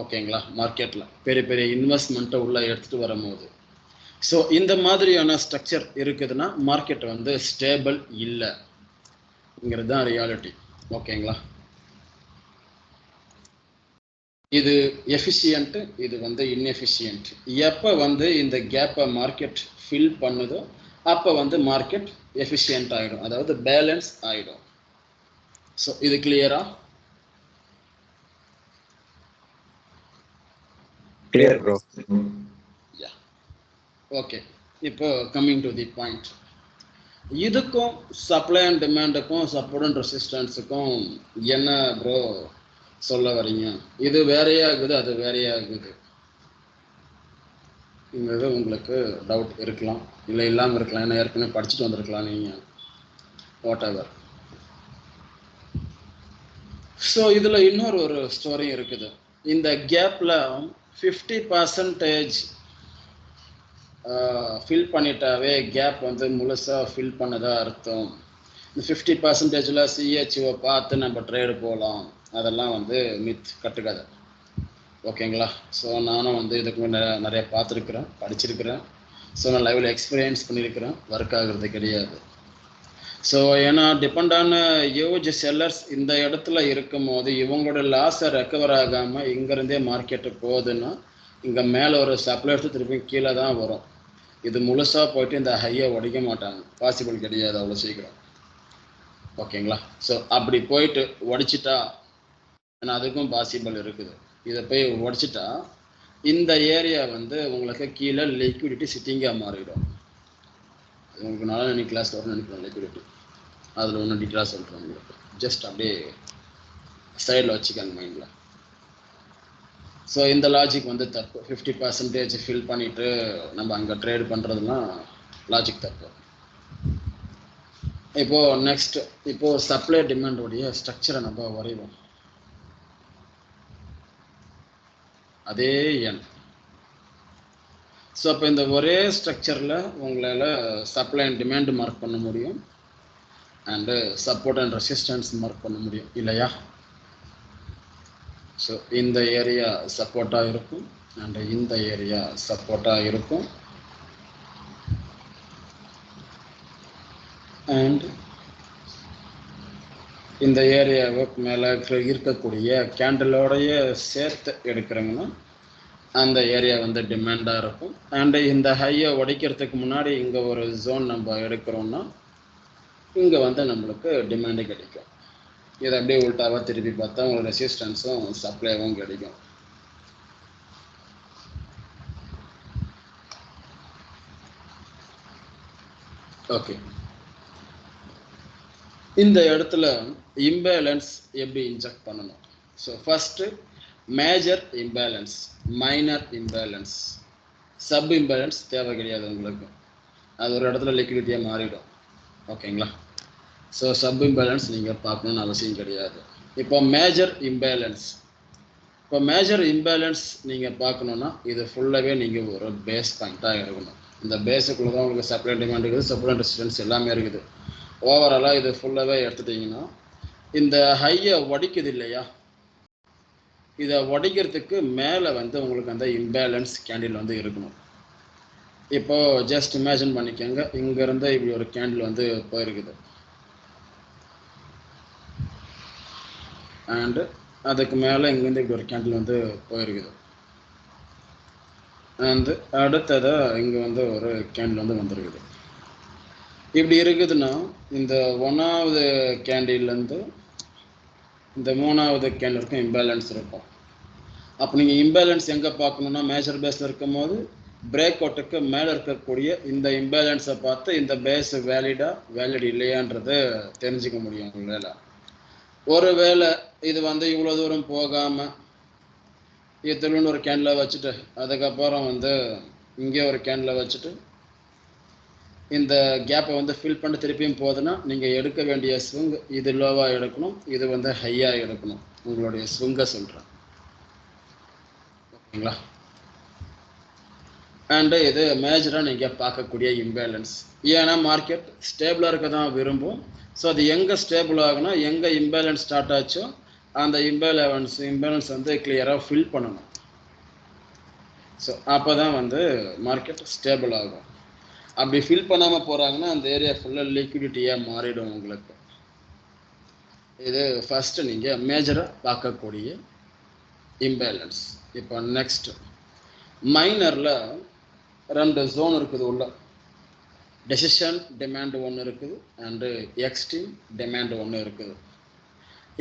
ஓகேங்களா? மார்க்கெட்டில் பெரிய பெரிய இன்வெஸ்ட்மெண்ட்டை உள்ளே எடுத்துகிட்டு வரும்போது ஸோ இந்த மாதிரியான ஸ்ட்ரக்சர் இருக்குதுன்னா மார்க்கெட் வந்து ஸ்டேபிள் இல்லை. இங்கிறது தான் ரியாலிட்டி. ஓகேங்களா? இது எஃபிஷியன்ட், இது வந்து இன்எஃபிஷியன்ட். எப்போ வந்து இந்த கேப்பை மார்க்கெட் ஃபில் பண்ணுதோ அப்போ வந்து மார்க்கெட் எஃபிஷியன்ட் ஆகிடும், அதாவது பேலன்ஸ் ஆகிடும். ஸோ இது கிளியரா? Clear bro. Yeah, okay. இப்போ கம்மிங் டு தி பாயிண்ட், இதுக்கும் சப்ளை அண்ட் டிமாண்டுக்கும் சப்போர்ட் அண்ட் ரெசிஸ்டன்ஸுக்கும் என்ன ப்ரோ சொல்ல வரீங்க? இது வேறையாகுது, அது வேறையாகுது. இங்கிறது உங்களுக்கு டவுட் இருக்கலாம், இல்லை இல்லாமல் இருக்கலாம், ஏன்னா ஏற்கனவே படிச்சுட்டு வந்திருக்கலாம் நீங்கள், வாட் எவர். ஸோ இதில் இன்னொரு ஒரு ஸ்டோரி இருக்குது. இந்த கேப்பில் 50% ஃபில் பண்ணிட்டாவே கேப் வந்து முழுசாக ஃபில் பண்ணதாக அர்த்தம். இந்த 50%ல் சிஹெச்ஓ பார்த்து நம்ம ட்ரேடு போகலாம், அதெல்லாம் வந்து மித், கட்டுக்கதை. ஓகேங்களா? ஸோ நானும் வந்து இதுக்கு நிறைய பார்த்துருக்குறேன், படிச்சிருக்கிறேன். ஸோ நான் லைவில் எக்ஸ்பீரியன்ஸ் பண்ணியிருக்கிறேன், ஒர்க் ஆகுறது கிடையாது. ஸோ ஏன்னா டிபெண்டான யூஜ் செல்லர்ஸ் இந்த இடத்துல இருக்கும் போது இவங்களோட லாஸை ரெக்கவர் ஆகாமல் இங்கேருந்தே மார்க்கெட்டு போகுதுன்னா இங்கே மேலே ஒரு சப்ளை எடுத்து திருப்பி கீழே தான் வரும். இது முழுசாக போயிட்டு இந்த ஹையை உடைக்க மாட்டாங்க, பாசிபிள் கிடையாது அவ்வளோ சீக்கிரம். ஓகேங்களா? ஸோ அப்படி போயிட்டு உடைச்சிட்டா, ஏன்னா அதுக்கும் பாசிபிள் இருக்குது, இதை போய் உடைச்சிட்டா இந்த ஏரியா வந்து உங்களுக்கு கீழே லிக்விடிட்டி சிட்டிங்காக மாறிடும். அது உங்களுக்கு நாளாக நீ கிளாஸ் வரணும்னு நினைக்கிறேன், லிக்விடிட்டி அதில் ஒன்றும் டீட்டெயிலாக சொல்கிறேன் உங்களுக்கு, ஜஸ்ட் அப்படியே சைடில் வச்சுக்கோங்க மைண்டில். ஸோ இந்த லாஜிக் வந்து தப்பு. 50% ஃபில் பண்ணிவிட்டு நம்ம அங்கே ட்ரேட் பண்ணுறதுலாம் லாஜிக் தப்பு. இப்போது நெக்ஸ்ட், இப்போது சப்ளை டிமாண்டோடைய ஸ்ட்ரக்சரை நம்ம வரைவோம். அதே எண். ஸோ அப்போ இந்த ஒரே ஸ்ட்ரக்சரில் உங்களால் சப்ளை அண்ட் டிமாண்ட் மார்க் பண்ண முடியும், and support and resistance mark பண்ண முடியும், இல்லையா? ஸோ இந்த ஏரியா சப்போர்ட்டாக இருக்கும் அண்டு இந்த ஏரியா சப்போர்ட்டாக இருக்கும், அண்ட் இந்த ஏரியாவுக்கு மேலே இருக்கக்கூடிய கேண்டலோடைய சேர்த்து எடுக்கிறோங்கன்னா அந்த ஏரியா வந்து டிமாண்டாக இருக்கும். அண்டு இந்த ஹையை உடைக்கிறதுக்கு முன்னாடி இங்கே ஒரு ஜோன் நம்ம எடுக்கிறோன்னா இங்கே வந்து நம்மளுக்கு டிமாண்டு கிடைக்கும். இதை அப்படியே உல்ட்டாவாக திருப்பி பார்த்தா உங்களுக்கு ரெசிஸ்டன்ஸும் சப்ளைவும் கிடைக்கும். ஓகே, இந்த இடத்துல இம்பேலன்ஸ் எப்படி இன்ஜெக்ட் பண்ணணும்? So first major imbalance, minor imbalance, sub imbalance தேவை கிடையாது உங்களுக்கு, அது ஒரு இடத்துல லிக்விடிட்டியாக மாறிடும். ஓகேங்களா? ஸோ சப் இம்பேலன்ஸ் நீங்கள் பார்க்கணுன்னு அவசியம் கிடையாது. இப்போ மேஜர் இம்பேலன்ஸ், இப்போ மேஜர் இம்பேலன்ஸ் நீங்கள் பார்க்கணுன்னா இது ஃபுல்லாகவே நீங்கள் ஒரு பேஸ் பாயிண்ட்டாக இருக்கணும். இந்த பேஸுக்குள்ளே தான் உங்களுக்கு சப்ளை டிமாண்ட் இருக்குது, சப்ளை ரெசிஸ்டன்ஸ் எல்லாமே இருக்குது. ஓவராலாக இது ஃபுல்லாகவே எடுத்துட்டிங்கன்னா இந்த ஹையை உடைக்குது இல்லையா, இதை உடைக்கிறதுக்கு மேலே வந்து உங்களுக்கு அந்த இம்பேலன்ஸ் கேண்டில் வந்து இருக்கணும். இப்போது ஜஸ்ட் இமேஜின் பண்ணிக்கோங்க, இங்கேருந்து இப்படி ஒரு கேண்டில் வந்து போயிருக்குது, அண்டு அதுக்கு மேலே இங்கேருந்து இப்படி ஒரு கேண்டில் வந்து போயிருக்குது, அண்டு அடுத்ததாக இங்கே வந்து ஒரு கேண்டில் வந்து வந்துருக்குது. இப்படி இருக்குதுன்னா இந்த 1வது கேண்டில்லேருந்து இந்த 3வது கேண்டிலுக்கும் இம்பேலன்ஸ் இருக்கும். அப்போ நீங்கள் இம்பேலன்ஸ் எங்கே பார்க்கணுன்னா மேஜர் பேஸில் இருக்கும் போது பிரேக் அவுட்டுக்கு மேலே இருக்கக்கூடிய இந்த இம்பேலன்ஸை பார்த்து இந்த பேஸ் வேலிட் இல்லையான்றது தெரிஞ்சுக்க முடியும் உங்களால். ஒருவேளை இது வந்து இவ்வளோ தூரம் போகாமல் இதுலன்னு ஒரு கேண்டில் வச்சுட்டு அதுக்கப்புறம் வந்து இங்கே ஒரு கேண்டில் வச்சுட்டு இந்த கேப்பை வந்து ஃபில் பண்ணி திருப்பியும் போகுதுன்னா நீங்கள் எடுக்க வேண்டிய ஸ்விங் இது லோவாக எடுக்கணும், இது வந்து ஹையாக எடுக்கணும், உங்களுடைய ஸ்விங்கை சொல்கிறேன். ஓகேங்களா? அண்டு இது மேஜராக நீங்கள் பார்க்கக்கூடிய இம்பேலன்ஸ். ஏன்னா மார்க்கெட் ஸ்டேபிளாக இருக்க தான் விரும்பும். ஸோ அது எங்கே ஸ்டேபிள் ஆகுனா எங்கே இம்பேலன்ஸ் ஸ்டார்ட் ஆச்சோ அந்த இம்பேலன்ஸ் வந்து கிளியராக ஃபில் பண்ணணும். ஸோ அப்போ தான் வந்து மார்க்கெட் ஸ்டேபிள் ஆகும். அப்படி ஃபில் பண்ணாமல் போகிறாங்கன்னா அந்த ஏரியா ஃபுல்லாக லிக்விடிட்டியாக மாறிடும் உங்களுக்கு. இது ஃபர்ஸ்ட் நீங்கள் மேஜராக பார்க்கக்கூடிய இம்பேலன்ஸ். இப்போ நெக்ஸ்ட் மைனரில் 2 ஜோன் இருக்குது. உள்ள டெசிஷன் டிமாண்ட் ஒன்று இருக்குது அண்டு எக்ஸ்ட்ரீம் டிமாண்ட் ஒன்று இருக்குது.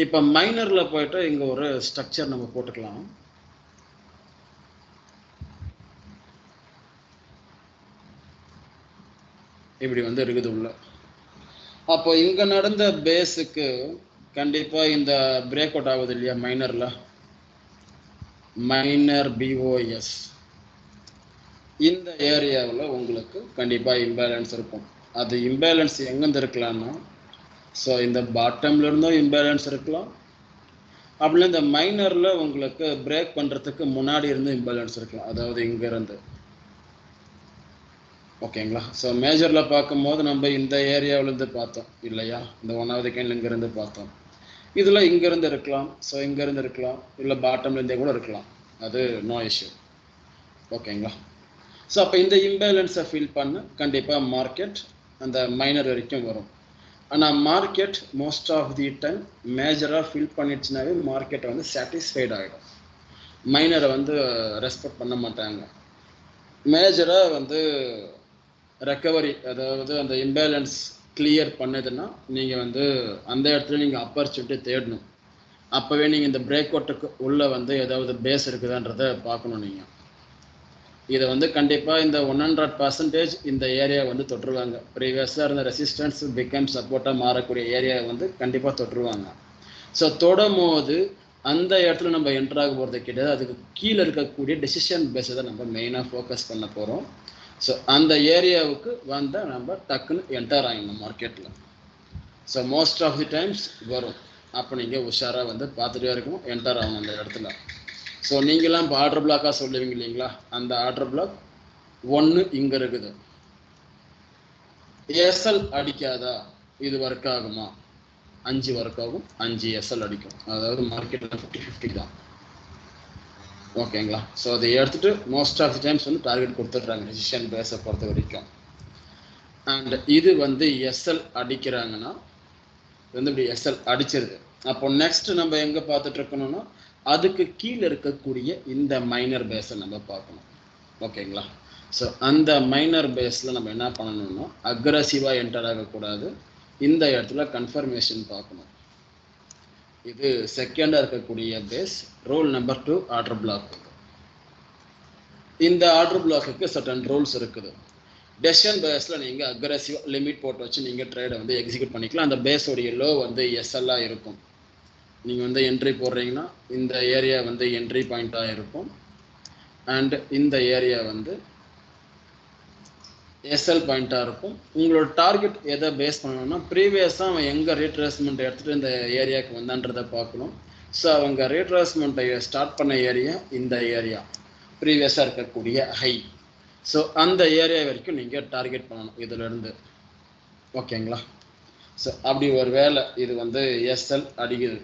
இப்போ மைனரில் போயிட்டு இங்கே ஒரு ஸ்ட்ரக்சர் நம்ம போட்டுக்கலாம். இப்படி வந்து இருக்குது உள்ள. அப்போ இங்கே நடந்த பேஸுக்கு கண்டிப்பாக இந்த பிரேக் அவுட் ஆகுது இல்லையா மைனரில், மைனர் பிஓஎஸ் இந்த ஏரியாவில் உங்களுக்கு கண்டிப்பாக இம்பேலன்ஸ் இருக்கும். அது இம்பேலன்ஸ் எங்கேருந்து இருக்கலாம்னா, ஸோ இந்த பாட்டம்ல இருந்தும் இம்பேலன்ஸ் இருக்கலாம், அப்படின்னா இந்த மைனரில் உங்களுக்கு பிரேக் பண்ணுறதுக்கு முன்னாடி இருந்து இம்பேலன்ஸ் இருக்கலாம், அதாவது இங்கேருந்து. ஓகேங்களா? ஸோ மேஜரில் பார்க்கும்போது நம்ம இந்த ஏரியாவிலேருந்து பார்த்தோம் இல்லையா, இந்த 1வது கேண்டில் இங்கேருந்து பார்த்தோம். இதில் இங்கேருந்து இருக்கலாம், ஸோ இங்கேருந்து இருக்கலாம், இல்லை பாட்டம்லேருந்தே கூட இருக்கலாம், அது நோ இஷ்யூ. ஓகேங்களா? ஸோ அப்போ இந்த இம்பேலன்ஸை ஃபில் பண்ண கண்டிப்பாக மார்க்கெட் அந்த மைனர் வரைக்கும் வரும். ஆனால் market most of the time மேஜராக ஃபில் பண்ணிடுச்சுனாவே மார்க்கெட்டை வந்து சாட்டிஸ்ஃபைட் ஆகிடும். மைனரை வந்து ரெஸ்பெக்ட் பண்ண மாட்டாங்க. மேஜராக வந்து ரெக்கவரி, அதாவது அந்த இம்பேலன்ஸ் கிளியர் பண்ணதுன்னா நீங்கள் வந்து அந்த இடத்துல நீங்கள் ஆப்பர்ச்சுனிட்டி தேடணும். அப்போவே நீங்கள் இந்த பிரேக் அவுட்டுக்கு உள்ளே வந்து ஏதாவது பேஸ் இருக்குதான்றதை பார்க்கணும். நீங்கள் இதை வந்து கண்டிப்பாக இந்த 100% இந்த ஏரியா வந்து தொட்டுருவாங்க. ப்ரீவியஸாக இருந்த ரெசிஸ்டன்ஸ் பிகம் சப்போர்ட்டாக மாறக்கூடிய ஏரியா வந்து கண்டிப்பாக தொட்டுருவாங்க. ஸோ தொடும் போது அந்த இடத்துல நம்ம என்ட்ராக போகிறது கிடையாது, அதுக்கு கீழே இருக்கக்கூடிய டெசிஷன் பேஸை தான் நம்ம மெயினாக ஃபோக்கஸ் பண்ண போகிறோம். ஸோ அந்த ஏரியாவுக்கு வந்தால் நம்ம டக்குன்னு என்டர் ஆகிடணும் மார்க்கெட்டில். So most of the times வரும். அப்போ நீங்கள் உஷாராக வந்து பார்த்துட்டே இருக்கணும், என்டர் ஆகணும் அந்த இடத்துல. ஸோ நீங்களாம் இப்போ ஆர்டர் பிளாக்காக சொல்லுவீங்க இல்லைங்களா, அந்த ஆர்டர் பிளாக் 1 இங்கே இருக்குது. எஸ்எல் அடிக்காதா, இது ஒர்க் ஆகுமா? 5 ஒர்க் ஆகும், 5 எஸ்எல் அடிக்கும். அதாவது மார்க்கெட்டில் 50-50 தான். ஓகேங்களா? ஸோ அதை எடுத்துகிட்டு மோஸ்ட் ஆஃப் தி டைம்ஸ் வந்து டார்கெட் கொடுத்துட்றாங்க டெசிஷன் பேஸை பொறுத்த வரைக்கும். அண்ட் இது வந்து எஸ்எல் அடிக்கிறாங்கன்னா வந்து இப்படி எஸ்எல் அடிச்சிருது. அப்போ நெக்ஸ்ட் நம்ம எங்கே பார்த்துட்டு இருக்கணும்னா அதுக்கு கீழே இருக்கக்கூடிய இந்த மைனர் பேஸை நம்ம பார்க்கணும். ஓகேங்களா? ஸோ அந்த மைனர் பேஸில் நம்ம என்ன பண்ணணும்னா அக்ரஸிவாக என்டர் ஆகக்கூடாது, இந்த இடத்துல கன்ஃபர்மேஷன் பார்க்கணும். இது செகண்டாக இருக்கக்கூடிய base. Rule number 2 order block. இந்த ஆர்டர் பிளாக்குக்கு சர்டன் ரூல்ஸ் இருக்குது. டெசிஷன் பேஸில் நீங்கள் அக்ரஸிவாக லிமிட் போட்டு வச்சு நீங்கள் ட்ரேடை வந்து எக்ஸிக்யூட் பண்ணிக்கலாம். அந்த பேஸோடைய லோ வந்து எஸ்எல்லாக இருக்கும். நீங்கள் வந்து என்ட்ரி போடுறீங்கன்னா இந்த ஏரியா வந்து என்ட்ரி பாயிண்ட்டாக இருக்கும் அண்ட் இந்த ஏரியா வந்து எஸ்எல் பாயிண்ட்டாக இருக்கும். உங்களோட டார்கெட் எதை பேஸ் பண்ணணும்னா ப்ரீவியஸாக அவன் எங்கே ரீட்ரேஸ்மெண்ட் எடுத்துகிட்டு இந்த ஏரியாவுக்கு வந்தான்றதை பார்க்கணும். ஸோ அவங்க ரீட்ரேஸ்மெண்ட்டை ஸ்டார்ட் பண்ண ஏரியா இந்த ஏரியா ப்ரீவியஸாக இருக்கக்கூடிய ஹை. ஸோ அந்த ஏரியா வரைக்கும் நீங்கள் டார்கெட் பண்ணணும் இதிலேருந்து. ஓகேங்களா? ஸோ அப்படி ஒரு வேளை இது வந்து எஸ்எல் அடிக்குது,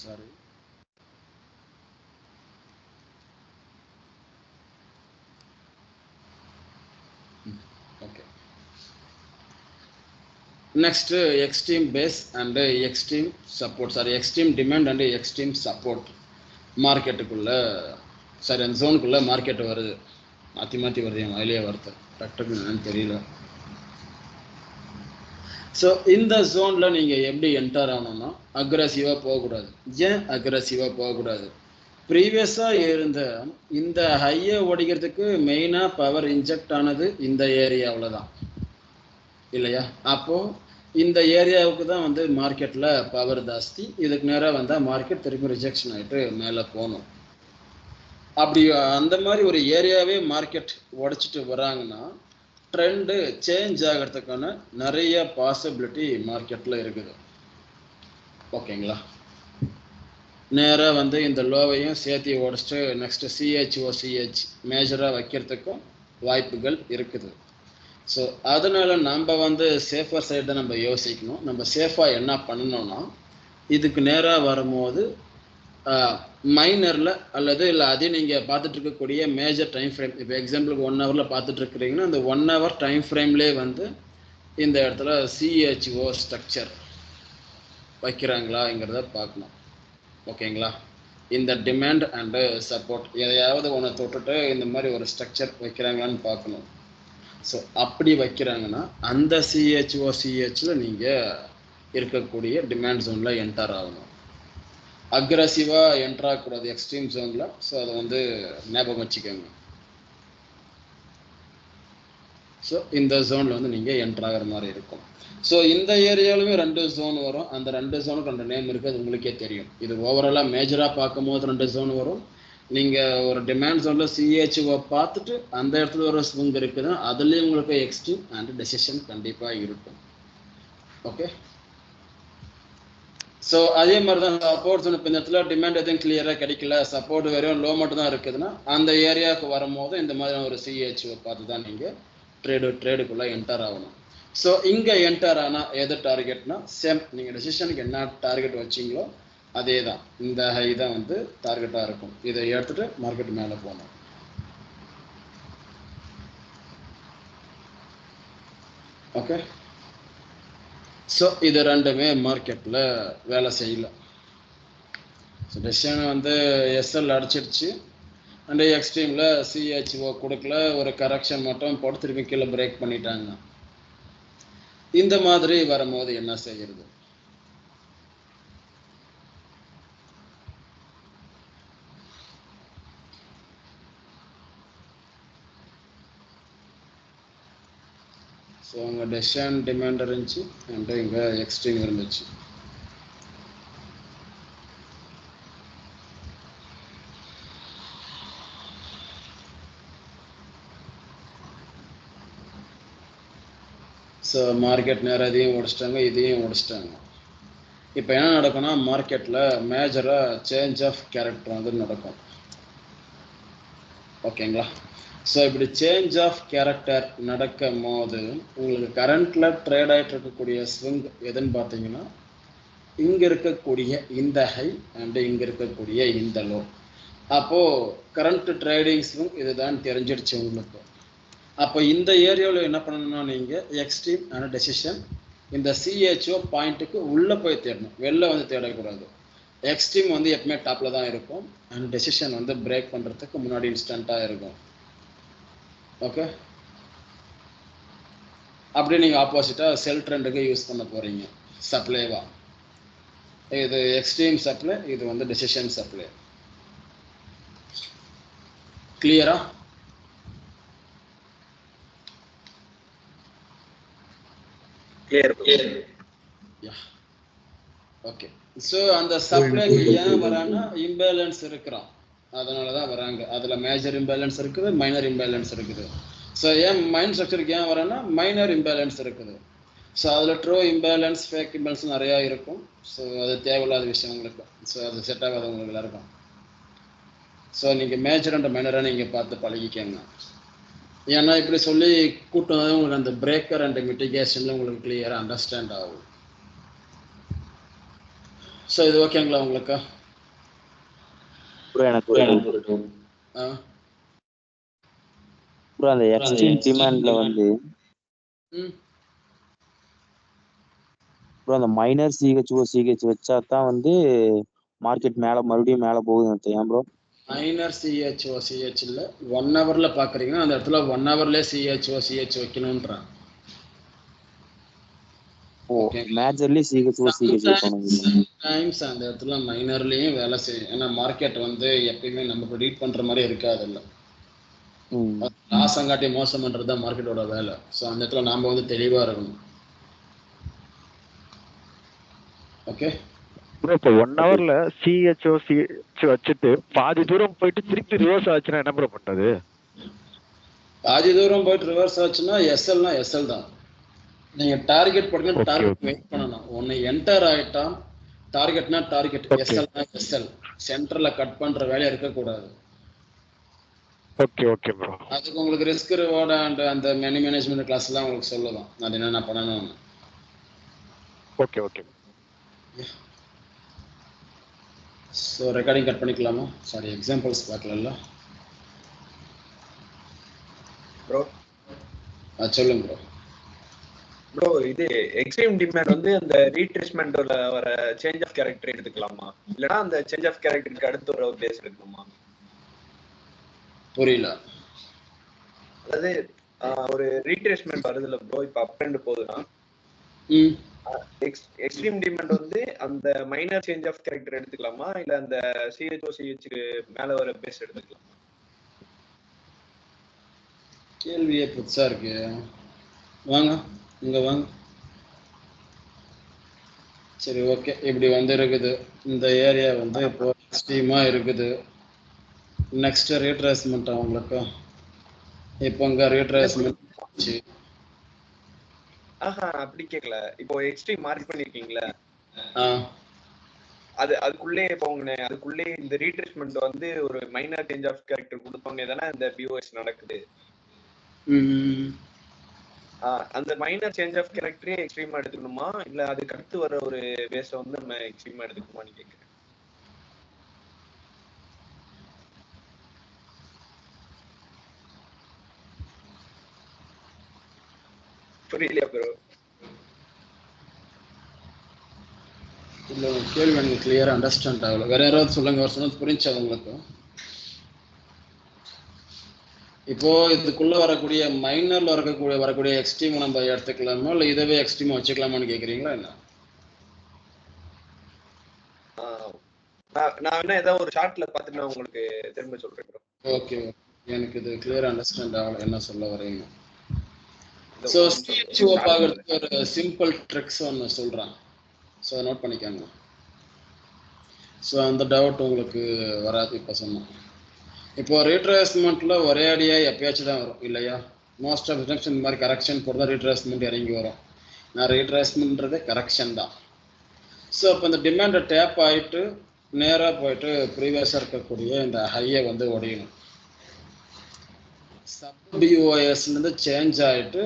sorry okay. Next extreme base and extreme support, sorry extreme demand and extreme support மார்க்கெட்டுக்குள்ள, சாரி அந்த ஜோனுக்குள்ள மார்க்கெட் வருது. மாற்றி மாற்றி வருது, என் வயலையே வருது, டக்குன்னு என்னன்னு தெரியல. ஸோ இந்த ஜோனில் நீங்கள் எப்படி என்டர் ஆகணும்னா அக்ரஸிவாக போகக்கூடாது. ஏன் அக்ரஸிவாக போகக்கூடாது? ப்ரீவியஸாக இருந்த இந்த ஹையை ஒடிக்கிறதுக்கு மெயினாக பவர் இன்ஜெக்ட் ஆனது இந்த ஏரியாவில் தான் இல்லையா? அப்போது இந்த ஏரியாவுக்கு தான் வந்து மார்க்கெட்டில் பவர் ஜாஸ்தி. இதுக்கு நேராக வந்தால் மார்க்கெட் திருப்பி ரிஜெக்ஷன் ஆகிட்டு மேலே போகணும். அப்படி அந்த மாதிரி ஒரு ஏரியாவே மார்க்கெட் உடைச்சிட்டு வராங்கன்னா ட்ரெண்டு சேஞ்ச் ஆகிறதுக்கான நிறைய பாசிபிலிட்டி மார்க்கெட்டில் இருக்குது. ஓகேங்களா? நேராக வந்து இந்த லோவையும் சேர்த்தி உடச்சிட்டு நெக்ஸ்ட்டு சிஹெச் மேஜராக வைக்கிறதுக்கும் வாய்ப்புகள் இருக்குது. ஸோ அதனால் நம்ம வந்து சேஃபர் சைடு தான் நம்ம யோசிக்கணும். நம்ம சேஃபாக என்ன பண்ணணும்னா இதுக்கு நேராக வரும்போது மைனரில் அல்லது இல்லை அதே நீங்கள் பார்த்துட்டு இருக்கக்கூடிய மேஜர் டைம் ஃப்ரேம், இப்போ எக்ஸாம்பிளுக்கு 1 ஹவரில் பார்த்துட்டு இருக்கிறீங்கன்னா அந்த 1 ஹவர் டைம் ஃப்ரேம்லேயே வந்து இந்த இடத்துல சிஹெச்ஓ ஸ்ட்ரக்சர் வைக்கிறாங்களாங்கிறத பார்க்கணும். ஓகேங்களா? இந்த டிமாண்ட் அண்டு சப்போர்ட் எதையாவது ஒன்று தொட்டுட்டு இந்த மாதிரி ஒரு ஸ்ட்ரக்சர் வைக்கிறாங்களான்னு பார்க்கணும். ஸோ அப்படி வைக்கிறாங்கன்னா அந்த சிஹெச்ல நீங்கள் இருக்கக்கூடிய டிமாண்ட் ஜோனில் என்டர் ஆகணும். அக்ரஸிவாக என்டர் ஆகக்கூடாது எக்ஸ்ட்ரீம் ஜோனில். ஸோ அதை வந்து ஞாபகம் வச்சுக்கோங்க. ஸோ இந்த ஜோனில் வந்து நீங்கள் என்டர் ஆகிற மாதிரி இருக்கும். ஸோ இந்த ஏரியாலுமே 2 ஜோன் வரும். அந்த 2 ஜோனுக்கு 2 நேம் இருக்குது, அது உங்களுக்கே தெரியும். இது ஓவராலாக மேஜராக பார்க்கும் போது 2 ஜோன் வரும். நீங்கள் ஒரு டிமாண்ட் ஜோனில் சிஹெச்ஓ பார்த்துட்டு அந்த இடத்துல ஒரு ஸ்விங் இருக்குதுன்னா அதுலேயும் உங்களுக்கு எக்ஸ்ட்ரீம் அண்ட் டெசிஷன் கண்டிப்பாக இருக்கும். ஓகே. ஸோ அதே மாதிரி தான் சப்போர்ட் ஜோன். இப்போ இந்த இடத்துல டிமாண்ட் எதுவும் கிளியராக கிடைக்கல, சப்போர்ட் வெறும் லோ மட்டும் தான் இருக்குதுன்னா அந்த ஏரியாவுக்கு வரும்போது இந்த மாதிரியான ஒரு சிஹெச்ஓ பார்த்து தான் நீங்கள் ட்ரேடுக்குள்ளே என்டர் ஆகணும். ஸோ இங்கே என்டர் ஆனால் எது டார்கெட்னா சேம் நீங்கள் டெசிஷனுக்கு என்ன டார்கெட் வச்சிங்களோ அதே தான். இந்த ஹை தான் வந்து டார்கெட்டாக இருக்கும். இதை எடுத்துகிட்டு மார்க்கெட் மேலே போகணும். ஓகே. ஸோ இது ரெண்டுமே மார்க்கெட்டில் வேலை செய்யல. ஸோ டெசிஷனை வந்து எஸ்எல் அடிச்சிடுச்சு அண்ட் எக்ஸ்ட்ரீமில் சிஹெச்ஓ கொடுக்கல, ஒரு கரெக்ஷன் மட்டும் போட்டு திருப்பி கீழே பிரேக் பண்ணிட்டாங்க. இந்த மாதிரி வரும்போது என்ன செய்கிறது? ஸோ அங்கே டெசிஷன் டிமாண்ட் இருந்துச்சு அண்ட் இங்கே எக்ஸ்ட்ரீம் இருந்துச்சு. ஸோ மார்க்கெட் நேரம் இதையும் உடைச்சிட்டாங்க, இதையும் உடைச்சிட்டாங்க. இப்போ என்ன நடக்கும்னா மார்க்கெட்டில் மேஜராக சேஞ்ச் ஆஃப் கேரக்டர் வந்து நடக்கும். ஓகேங்களா? ஸோ இப்படி சேஞ்ச் ஆஃப் கேரக்டர் நடக்கும் போது உங்களுக்கு கரண்ட்டில் ட்ரேட் ஆகிட்டு இருக்கக்கூடிய ஸ்விங் எதுன்னு பார்த்தீங்கன்னா இங்கே இருக்கக்கூடிய இந்த ஹை அண்டு இங்கே இருக்கக்கூடிய இந்த லோ. அப்போது கரண்ட் ட்ரேடிங் ஸ்விங் இதுதான் தெரிஞ்சிடுச்சு உங்களுக்கு. அப்போ இந்த ஏரியாவில் என்ன பண்ணணும்னா நீங்கள் எக்ஸ்ட்ரீம் அண்ட் டெசிஷன் இந்த சிஹெச்ஓ பாயிண்ட்டுக்கு உள்ளே போய் தேடணும், வெளில வந்து தேடக்கூடாது. எக்ஸ்ட்ரீம் வந்து எப்பவுமே டாப்பில் தான் இருக்கும் அண்ட் டெசிஷன் வந்து பிரேக் பண்ணுறதுக்கு முன்னாடி இன்ஸ்டண்ட்டாக இருக்கும். ஓகே. அப்படியே நீங்கள் ஆப்போசிட்டாக செல் ட்ரெண்டுக்கு யூஸ் பண்ண போகிறீங்க சப்ளைவா. இது எக்ஸ்ட்ரீம் சப்ளை, இது வந்து டெசிஷன் சப்ளை. கிளியரா? ஓகே. ஸோ அந்த சப்ளைக்கு ஏன் வரான்னா இம்பேலன்ஸ் இருக்கிறோம், அதனால தான் வராங்க. அதில் மேஜர் இம்பேலன்ஸ் இருக்குது, மைனர் இம்பேலன்ஸ் இருக்குது. ஸோ ஏன் மைண்ட் ஸ்ட்ரக்சருக்கு ஏன் வரேன்னா மைனர் இம்பேலன்ஸ் இருக்குது. ஸோ அதில் ட்ரூ இம்பேலன்ஸ் ஃபேக் இம்பேலன்ஸ் நிறையா இருக்கும். ஸோ அது தேவையில்லாத விஷயம் உங்களுக்கு. ஸோ அது செட் ஆகாது உங்களுக்கு எல்லாருக்கும். ஸோ நீங்கள் மேஜர் அண்ட் மைனராக நீங்கள் பார்த்து பழகிக்கங்க. ஏன்னா இப்படி சொல்லி கூட்டம் உங்களுக்கு அந்த பிரேக்கர் அண்ட் மிட்டிகேஷனில் உங்களுக்கு கிளியராக அண்டர்ஸ்டாண்ட் ஆகும். ஸோ இது ஓகேங்களா உங்களுக்கு? அந்த எக்ஸ்ட்ரீம் டிமாண்ட்ல வந்து அந்த மைனர் சிஹெச் வச்சா தான் வந்து மார்க்கெட் மறுபடியும் மேலே போகுது. ஏன் ப்ரோ மைனர் சிஹெச் இல்ல 1 ஹவர்ல பாக்குறீங்கன்னா அந்த இடத்துல 1 ஹவர்லயே சிஹெச் வைக்கணும்ன்றான். மேஜர்லி சிஹெச் டைம்ஸ் அந்த இடத்துல மைனர்லயும் வேலை செய்யும். ஏன்னா மார்க்கெட் வந்து எப்பயுமே நம்ம ப்ரெடிக்ட் பண்ற மாதிரி இருக்காது இல்ல. லாசங்காட்டி மோசம் பண்றதுதான் மார்க்கெட்டோட வேலை. ஸோ அந்த இடத்துல நாம வந்து தெளிவா இருக்கணும். ஓகே. இப்போ 1 ஹவர்ல சிஹெச் வச்சுட்டு பாதி தூரம் போயிட்டு திருப்பி ரிவர்ஸ் ஆச்சுன்னா என்ன ப்ரோ பண்றது? பாதி தூரம் போயிட்டு ரிவர்ஸ் ஆச்சுன்னா எஸ்எல்னா எஸ்எல் தான். நீங்க டார்கெட் போட்டீங்கன்னா டார்கெட் வெயிட் பண்ணணும். ஒன்னு என்டர் ஆயிட்டா டார்கெட்னா டார்கெட், எஸ்எல்னா எஸ்எல். சென்டர்ல கட் பண்ற வேலையா இருக்க கூடாது. Okay okay bro. அதுக்கு உங்களுக்கு ரிஸ்க் ரிவார்ட் அண்ட் அந்த மணி மேனேஜ்மெண்ட் கிளாஸ்லாம் உங்களுக்கு சொல்லலாம் அது என்னென்ன பண்ணணும். Okay okay. So recording cut பண்ணிக்கலாமா? சாரி, எக்ஸாம்பிள்ஸ் பார்க்கல ப்ரோ. சொல்லுங்க ப்ரோ. ப்ரோ இது எக்ஸ்ட்ரீம் டிமாண்ட் வந்து அந்த ரீட்ரேஸ்மெண்ட்ல வர சேஞ்ச் ஆஃப் கேரக்டர் எடுத்துக்கலாமா, இல்லனா அந்த சேஞ்ச் ஆஃப் கேரக்டருக்கு அடுத்து வர ஒரு பேஸ் எடுக்கணுமா? புரியல. அதாவது ஒரு ரீட்ரேஸ்மெண்ட் வருதுல ப்ரோ, இப்ப அப் ட்ரெண்ட் போகுதுன்னா எக்ஸ்ட்ரீம் டிமாண்ட் வந்து அந்த மைனர் சேஞ்ச் ஆஃப் கேரக்டர் எடுத்துக்கலாமா, இல்ல அந்த சிஹெச்க்கு மேல வர பேஸ் எடுத்துக்கலாமா? கேள்வியே புதுசா இருக்கு. வாங்க இங்க வாங்க. சரி ஓகே, இப்படி வந்து இருக்குது. இந்த ஏரியா வந்து இப்போ எக்ஸ்ட்ரீமா இருக்குது. நெக்ஸ்ட் ரீட்ரேஸ்மெண்ட் அவங்களுக்கு இப்போ இங்க ரீட்ரேஸ்மெண்ட். அப்படி கேட்கல. இப்போ எக்ஸ்ட்ரீம் மார்க் பண்ணிருக்கீங்களா, ஆ அதுக்குள்ளே போங்கண்ணே. அதுக்குள்ளே இந்த ரீட்ரேஸ்மெண்ட் வந்து ஒரு மைனர் சேஞ்ச் ஆஃப் கேரக்டர் கொடுப்பாங்க தானே இந்த பிஓஎஸ் நடக்குது. அந்த மைனர் சேஞ்ச் ஆஃப் கேரக்டரே எக்ஸ்ட்ரீமா எடுத்துக்கணுமா, இல்ல அதுக்கு அடுத்து வர ஒரு பேஸ வந்து நம்ம எக்ஸ்ட்ரீமா எடுத்துக்கணுமான்னு கேட்கிறேன். புரியலையா ப்ரோ? இல்லை, கேள்வி எனக்கு கிளியராக அண்டர்ஸ்டாண்ட் ஆகல. வேற யாராவது சொல்லுங்க. அவர் சொன்னது புரிஞ்சா உங்களுக்கு? இப்போ இதுக்குள்ள வரக்கூடிய மைனர்ல வரக்கூடிய எக்ஸ்ட்ரீம் நம்ம எடுத்துக்கலாமா, இல்லை இதவே எக்ஸ்ட்ரீமா வச்சுக்கலாமான்னு கேட்குறீங்களா என்ன? நான் வேணா ஏதாவது ஒரு ஷார்ட்ல பார்த்துட்டு நான் உங்களுக்கு திரும்ப சொல்றேன் ப்ரோ. ஓகே, எனக்கு இது கிளியரா அண்டர்ஸ்டாண்ட் ஆகல என்ன சொல்ல வரீங்க. ஸோ சிஹெச்ஓ பார்க்கறதுக்கு ஒரு சிம்பிள் ட்ரிக்ஸ் ஒன்று சொல்கிறேன். ஸோ அதை நோட் பண்ணிக்காங்க. ஸோ அந்த டவுட் உங்களுக்கு வராது. இப்போ சொன்னோம். இப்போ ரீட்ரேஸ்மெண்ட்ல ஒரே அடியாக எப்பயாச்சும் தான் வரும் இல்லையா? மோஸ்ட் ஆஃப் டைம்ஸ் இந்த மாதிரி கரெக்ஷன் போட்டு தான் ரீட்ரேஸ்மெண்ட் இறங்கி வரும். நான் ரீட்ரேஸ்மெண்ட்றது கரெக்ஷன் தான். ஸோ இப்போ இந்த டிமாண்டை டேப் ஆகிட்டு நேராக போயிட்டு ப்ரீவியஸாக இருக்கக்கூடிய இந்த ஹையை வந்து உடையணும். சப் பிஓஎஸ்லேருந்து சேஞ்ச் ஆகிட்டு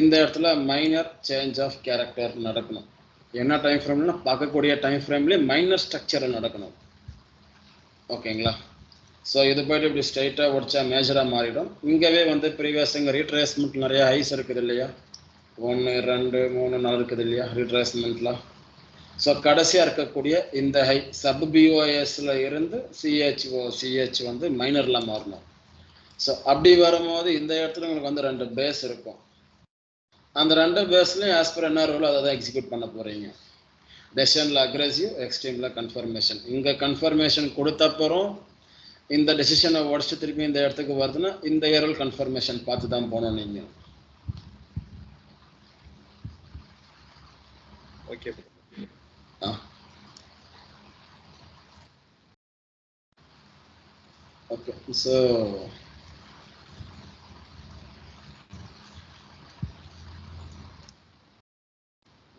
இந்த இடத்துல மைனர் சேஞ்ச் ஆஃப் கேரக்டர் நடக்கணும். என்ன டைம் ஃப்ரேம்னா பார்க்கக்கூடிய டைம் ஃப்ரேம்லேயே மைனர் ஸ்ட்ரக்சரில் நடக்கணும். ஓகேங்களா? ஸோ இது போய்ட்டு இப்படி ஸ்ட்ரைட்டாக உடைச்சா மேஜராக மாறிடும். இங்கேவே வந்து ப்ரீவியஸ் இங்கே ரீட்ரேஸ்மெண்ட் நிறைய ஹைஸ் இருக்குது இல்லையா? 1 2 3 4 இருக்குது இல்லையா ரீட்ரேஸ்மெண்ட்லாம்? ஸோ கடைசியாக இருக்கக்கூடிய இந்த ஹை சப் பிஓஎஸ்ல இருந்து சிஹெச் வந்து மைனரில் மாறணும். ஸோ அப்படி வரும்போது இந்த இடத்துல உங்களுக்கு வந்து 2 பேஸ் இருக்கும். அந்த 2 பேஸ்லையும் ஆஸ் பர் என்ன ரூலோ அதை தான் எக்ஸிக்யூட் பண்ண போகிறீங்க. டெசிஷனில் அக்ரெசிவ், எக்ஸ்ட்ரீமில் கன்ஃபர்மேஷன். இங்கே கன்ஃபர்மேஷன் கொடுத்தப்பறம் இந்த டெசிஷனை உடச்சிட்டு திருப்பி இந்த இடத்துக்கு வருதுன்னா இந்த ஏரல் கன்ஃபர்மேஷன் பார்த்து தான் போகணும் நீங்கள். ஓகே. ஓகே, ஸோ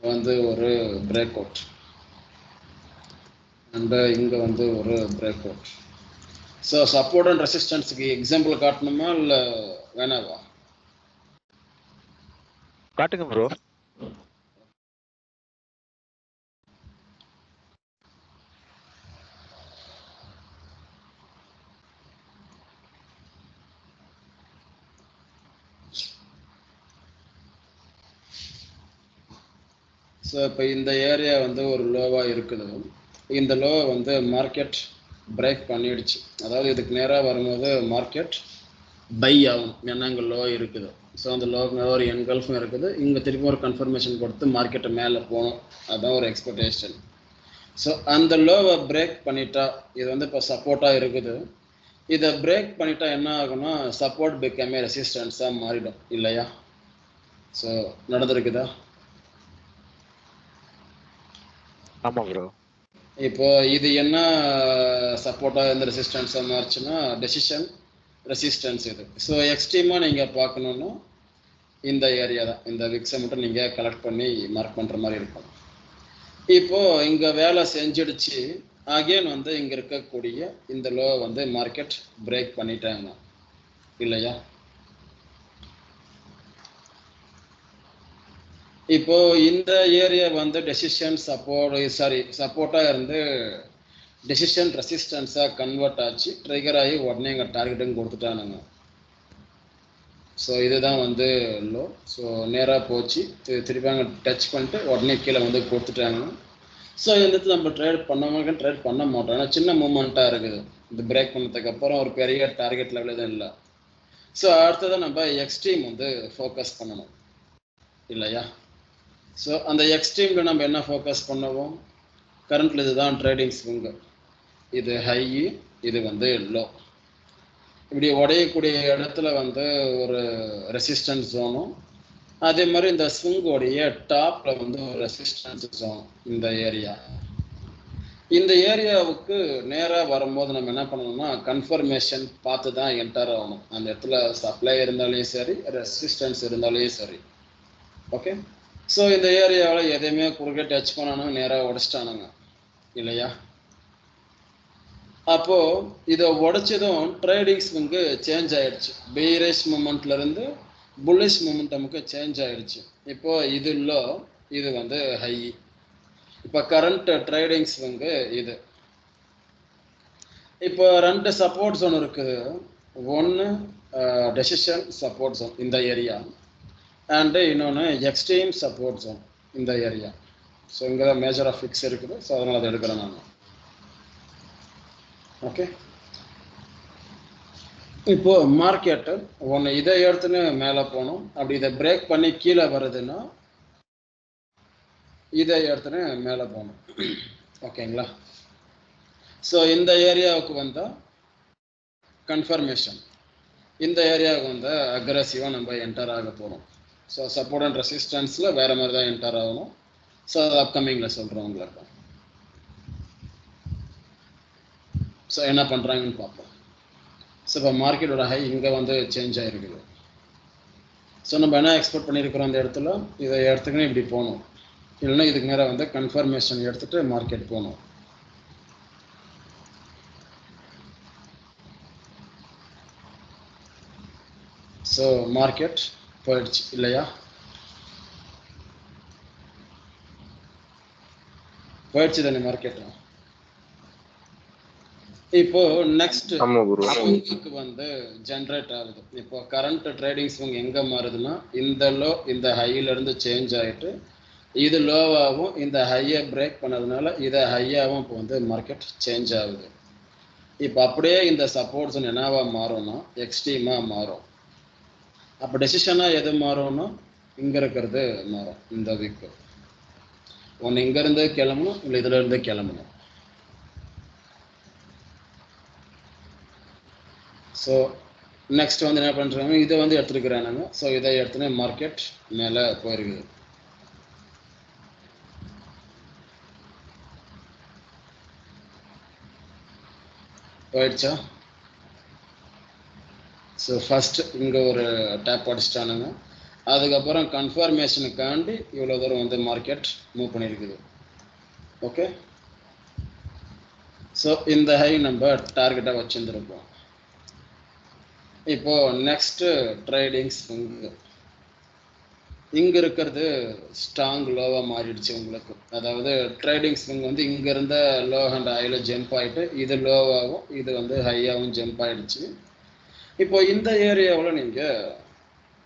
வந்து ஒரு பிரேக் அவுட் அண்ட் இங்கே வந்து ஒரு break out. So support and ரெசிஸ்டன்ஸுக்கு எக்ஸாம்பிள் காட்டணுமா இல்லை வேணாவா? காட்டுங்க ப்ரோ. ஸோ இப்போ இந்த ஏரியா வந்து ஒரு லோவாக இருக்குது. இந்த லோவை வந்து மார்க்கெட் பிரேக் பண்ணிடுச்சு. அதாவது இதுக்கு நேராக வரும்போது மார்க்கெட் பை ஆகும். ஏன்னா இங்கே லோ இருக்குது. ஸோ அந்த லோக்கு மேலே ஒரு என்கல்ஃபும் இருக்குது. இங்கே திருப்பி ஒரு கன்ஃபர்மேஷன் கொடுத்து மார்க்கெட்டை மேலே போகணும். அதுதான் ஒரு எக்ஸ்பெக்டேஷன். ஸோ அந்த லோவை பிரேக் பண்ணிட்டா இது வந்து இப்போ சப்போர்ட்டாக இருக்குது. இதை பிரேக் பண்ணிட்டா என்ன ஆகும்னா சப்போர்ட் பிகமே ரெசிஸ்டன்ஸாக மாறிடும் இல்லையா? ஸோ நடந்திருக்குதா? ஆமாம் ப்ரோ. இப்போ இது என்ன சப்போர்ட்டாக இருந்த ரெசிஸ்டன்ஸாக மாறிச்சுன்னா டெசிஷன் ரெசிஸ்டன்ஸ் இது. ஸோ எக்ஸ்ட்ரீமாக நீங்கள் பார்க்கணுன்னா இந்த ஏரியா தான். இந்த விக்ஸை மட்டும் நீங்கள் கலெக்ட் பண்ணி மார்க் பண்ணுற மாதிரி இருக்கும். இப்போது இங்கே வேலை செஞ்சிடுச்சு. அகெயின் வந்து இங்கே இருக்கக்கூடிய இந்த லோ வந்து மார்க்கெட் பிரேக் பண்ணிட்டாங்க இல்லையா? இப்போ இந்த ஏரியா வந்து டெசிஷன் சப்போர்ட்டாக இருந்து டெசிஷன் ரெசிஸ்டன்ஸாக கன்வெர்ட் ஆச்சு. ட்ரிகர் ஆகி உடனே எங்கள் டார்கெட்டுங்க கொடுத்துட்டானுங்க. ஸோ இதுதான் வந்து லோ. ஸோ நேராக போச்சு, திருப்பி அங்கே டச் பண்ணிட்டு உடனே கீழே வந்து கொடுத்துட்டாங்க. ஸோ இந்த நம்ம ட்ரேட் பண்ண மாட்டோம், ஏன்னா சின்ன மூமெண்ட்டாக இருக்குது. இந்த பிரேக் பண்ணதுக்கு அப்புறம் ஒரு பெரிய டார்கெட் லெவல் எதுவும் இல்லை. ஸோ அடுத்ததான் நம்ம எக்ஸ்ட்ரீம் வந்து ஃபோக்கஸ் பண்ணணும் இல்லையா? ஸோ அந்த எக்ஸ்ட்ரீமில் நம்ம என்ன ஃபோக்கஸ் பண்ணுவோம்? கரண்ட்ல இதுதான் ட்ரேடிங் ஸ்விங்கு, இது ஹை, இது வந்து லோ. இப்படி உடையக்கூடிய இடத்துல வந்து ஒரு ரெசிஸ்டன்ஸ் ஜோனும், அதே மாதிரி இந்த ஸ்விங்கோடைய டாப்ல வந்து ஒரு ரெசிஸ்டன்ஸ் ஜோன். இந்த ஏரியாவுக்கு நேராக வரும்போது நம்ம என்ன பண்ணணும்னா கன்ஃபர்மேஷன் பார்த்து தான் என்டர் ஆகணும். அந்த இடத்துல சப்ளை இருந்தாலும் சரி, ரெசிஸ்டன்ஸ் இருந்தாலும் சரி. ஓகே, ஸோ இந்த ஏரியாவில் எதையுமே குறுக்க டச் பண்ணானுங்க, நேராக உடைச்சிட்டானுங்க இல்லையா? அப்போ இதை உடைச்சதும் ட்ரேடிங் ஸ்விங்கு சேஞ்ச் ஆயிடுச்சு. பீரிஷ் மூமெண்ட்ல இருந்து புல்லிஷ் மூமெண்டமுக்கு சேஞ்ச் ஆயிடுச்சு. இப்போ இது லோ, இது வந்து ஹை. இப்போ கரண்ட் ட்ரேடிங் ஸ்விங்கு இது. இப்போ 2 சப்போர்ட் ஜோன் இருக்குது. ஒன்று டெசிஷன் சப்போர்ட் ஜோன் இந்த ஏரியா, அண்டு இன்னொன்று எக்ஸ்ட்ரீம் சப்போர்ட் ஜோன் இந்த ஏரியா. ஸோ இங்கே தான் மேஜர் ஆஃப் ஃபிக்ஸ் இருக்குது. ஸோ அதனால் அதை எடுக்கிறேன் நான். ஓகே, இப்போ மார்க்கெட்டு ஒன்று இதை எடுத்துன்னு மேலே போகணும். அப்படி இதை பிரேக் பண்ணி கீழே வருதுன்னா இதை எடுத்துன்னு மேலே போகணும். ஓகேங்களா? ஸோ இந்த ஏரியாவுக்கு வந்தால் கன்ஃபர்மேஷன், இந்த ஏரியாவுக்கு வந்தால் அக்ரெசிவாக நம்ம என்டர் ஆக போகிறோம். ஸோ சப்போர்ட் அண்ட் ரெசிஸ்டன்ஸில் வேறு மாதிரி தான் என்டர் ஆகணும். ஸோ அது அப்கமிங்கில் சொல்கிறோம் உங்களுக்கு. ஸோ என்ன பண்ணுறாங்கன்னு பார்ப்போம். ஸோ இப்போ மார்க்கெட்டோட ஹை இங்கே வந்து சேஞ்ச் ஆகிருக்குது. ஸோ நம்ம என்ன எக்ஸ்பெக்ட் பண்ணியிருக்கிறோம் அந்த இடத்துல, இதை எடுத்துக்கினே இப்படி போகணும், இல்லைன்னா இதுக்கு நேரம் வந்து கன்ஃபர்மேஷன் எடுத்துகிட்டு மார்க்கெட் போகணும். ஸோ மார்க்கெட் போயிடுச்சு இல்லையா? போயிடுச்சு தானே மார்க்கெட். இப்போ நெக்ஸ்ட் ஸ்விங்குக்கு வந்து ஜென்ரேட் ஆகுது. இப்போ கரண்ட் ட்ரேடிங் ஸ்விங் எங்கே மாறுதுன்னா இந்த லோ இந்த ஹையிலேருந்து சேஞ்ச் ஆகிட்டு இது லோவாகவும் இந்த ஹையை பிரேக் பண்ணதுனால இதை ஹையாகவும் இப்போ வந்து மார்க்கெட் சேஞ்ச் ஆகுது. இப்போ அப்படியே இந்த சப்போர்ட் ஜோன் என்னவா மாறும்னா எக்ஸ்ட்ரீமாக மாறும். அப்போ டெசிஷனாக எது மாறும்னா இங்கே இருக்கிறது மாறும். இந்த வீக்கு ஒன்று இங்கேருந்து கிளம்பணும், இல்லை இதுலேருந்து கிளம்பணும். ஸோ நெக்ஸ்ட் வந்து என்ன பண்ணுறாங்க, இதை வந்து எடுத்துருக்குறானுங்க. ஸோ இதை எடுத்துன்னு மார்க்கெட் மேலே போயிருக்குது. போயிடுச்சா? ஸோ ஃபஸ்ட்டு இங்கே ஒரு டேப் அடிச்சிட்டானுங்க. அதுக்கப்புறம் கன்ஃபர்மேஷனுக்காண்டி இவ்வளோ தூரம் வந்து மார்க்கெட் மூவ் பண்ணியிருக்குது. ஓகே, ஸோ இந்த ஹை நம்ம டார்கெட்டாக வச்சுருந்துருப்போம். இப்போ நெக்ஸ்ட்டு ட்ரேடிங் ஸ்விங்கு இங்கே இருக்கிறது ஸ்ட்ராங் லோவாக மாறிடுச்சு உங்களுக்கு. அதாவது ட்ரேடிங் ஸ்விங் வந்து இங்கே இருந்த லோ அண்ட் ஹையில் ஜம்ப் ஆகிட்டு இது லோவாகவும் இது வந்து ஹையாகவும் ஜம்ப் ஆகிடுச்சு. இப்போ இந்த ஏரியாவில் நீங்கள்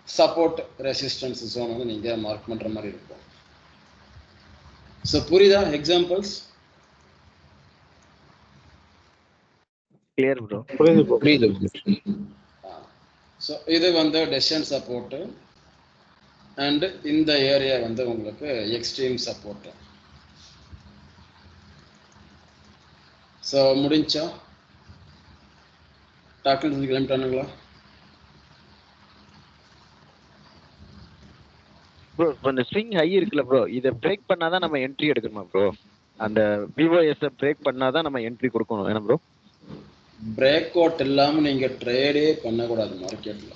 சப்போர்ட் ரெசிஸ்டன்ஸ் ஜோன் வந்து நீங்கள் மார்க் பண்ணுற மாதிரி இருக்கும். ஸோ புரியுதா எக்ஸாம்பிள்ஸ்? Clear bro. புரியுது. ஸோ இது வந்து டெசிஷன் சப்போர்ட்டு அண்டு இந்த ஏரியா வந்து உங்களுக்கு எக்ஸ்ட்ரீம் சப்போர்ட்டு. ஸோ முடிஞ்சா டாக்குமெண்ட் கிளம்பிட்டானுங்களா? ப்ரோ இப்போ இந்த ஸ்விங் ஹை இருக்குல்ல ப்ரோ, இதை பிரேக் பண்ணாதான் நம்ம என்ட்ரி எடுக்கணுமா ப்ரோ? அந்த விஓஎஸ்ஸை பிரேக் பண்ணாதான் நம்ம என்ட்ரி கொடுக்கணும் என்ன ப்ரோ? பிரேக் அவுட் இல்லாமல் நீங்கள் ட்ரேடே பண்ணக்கூடாது மார்க்கெட்டில்.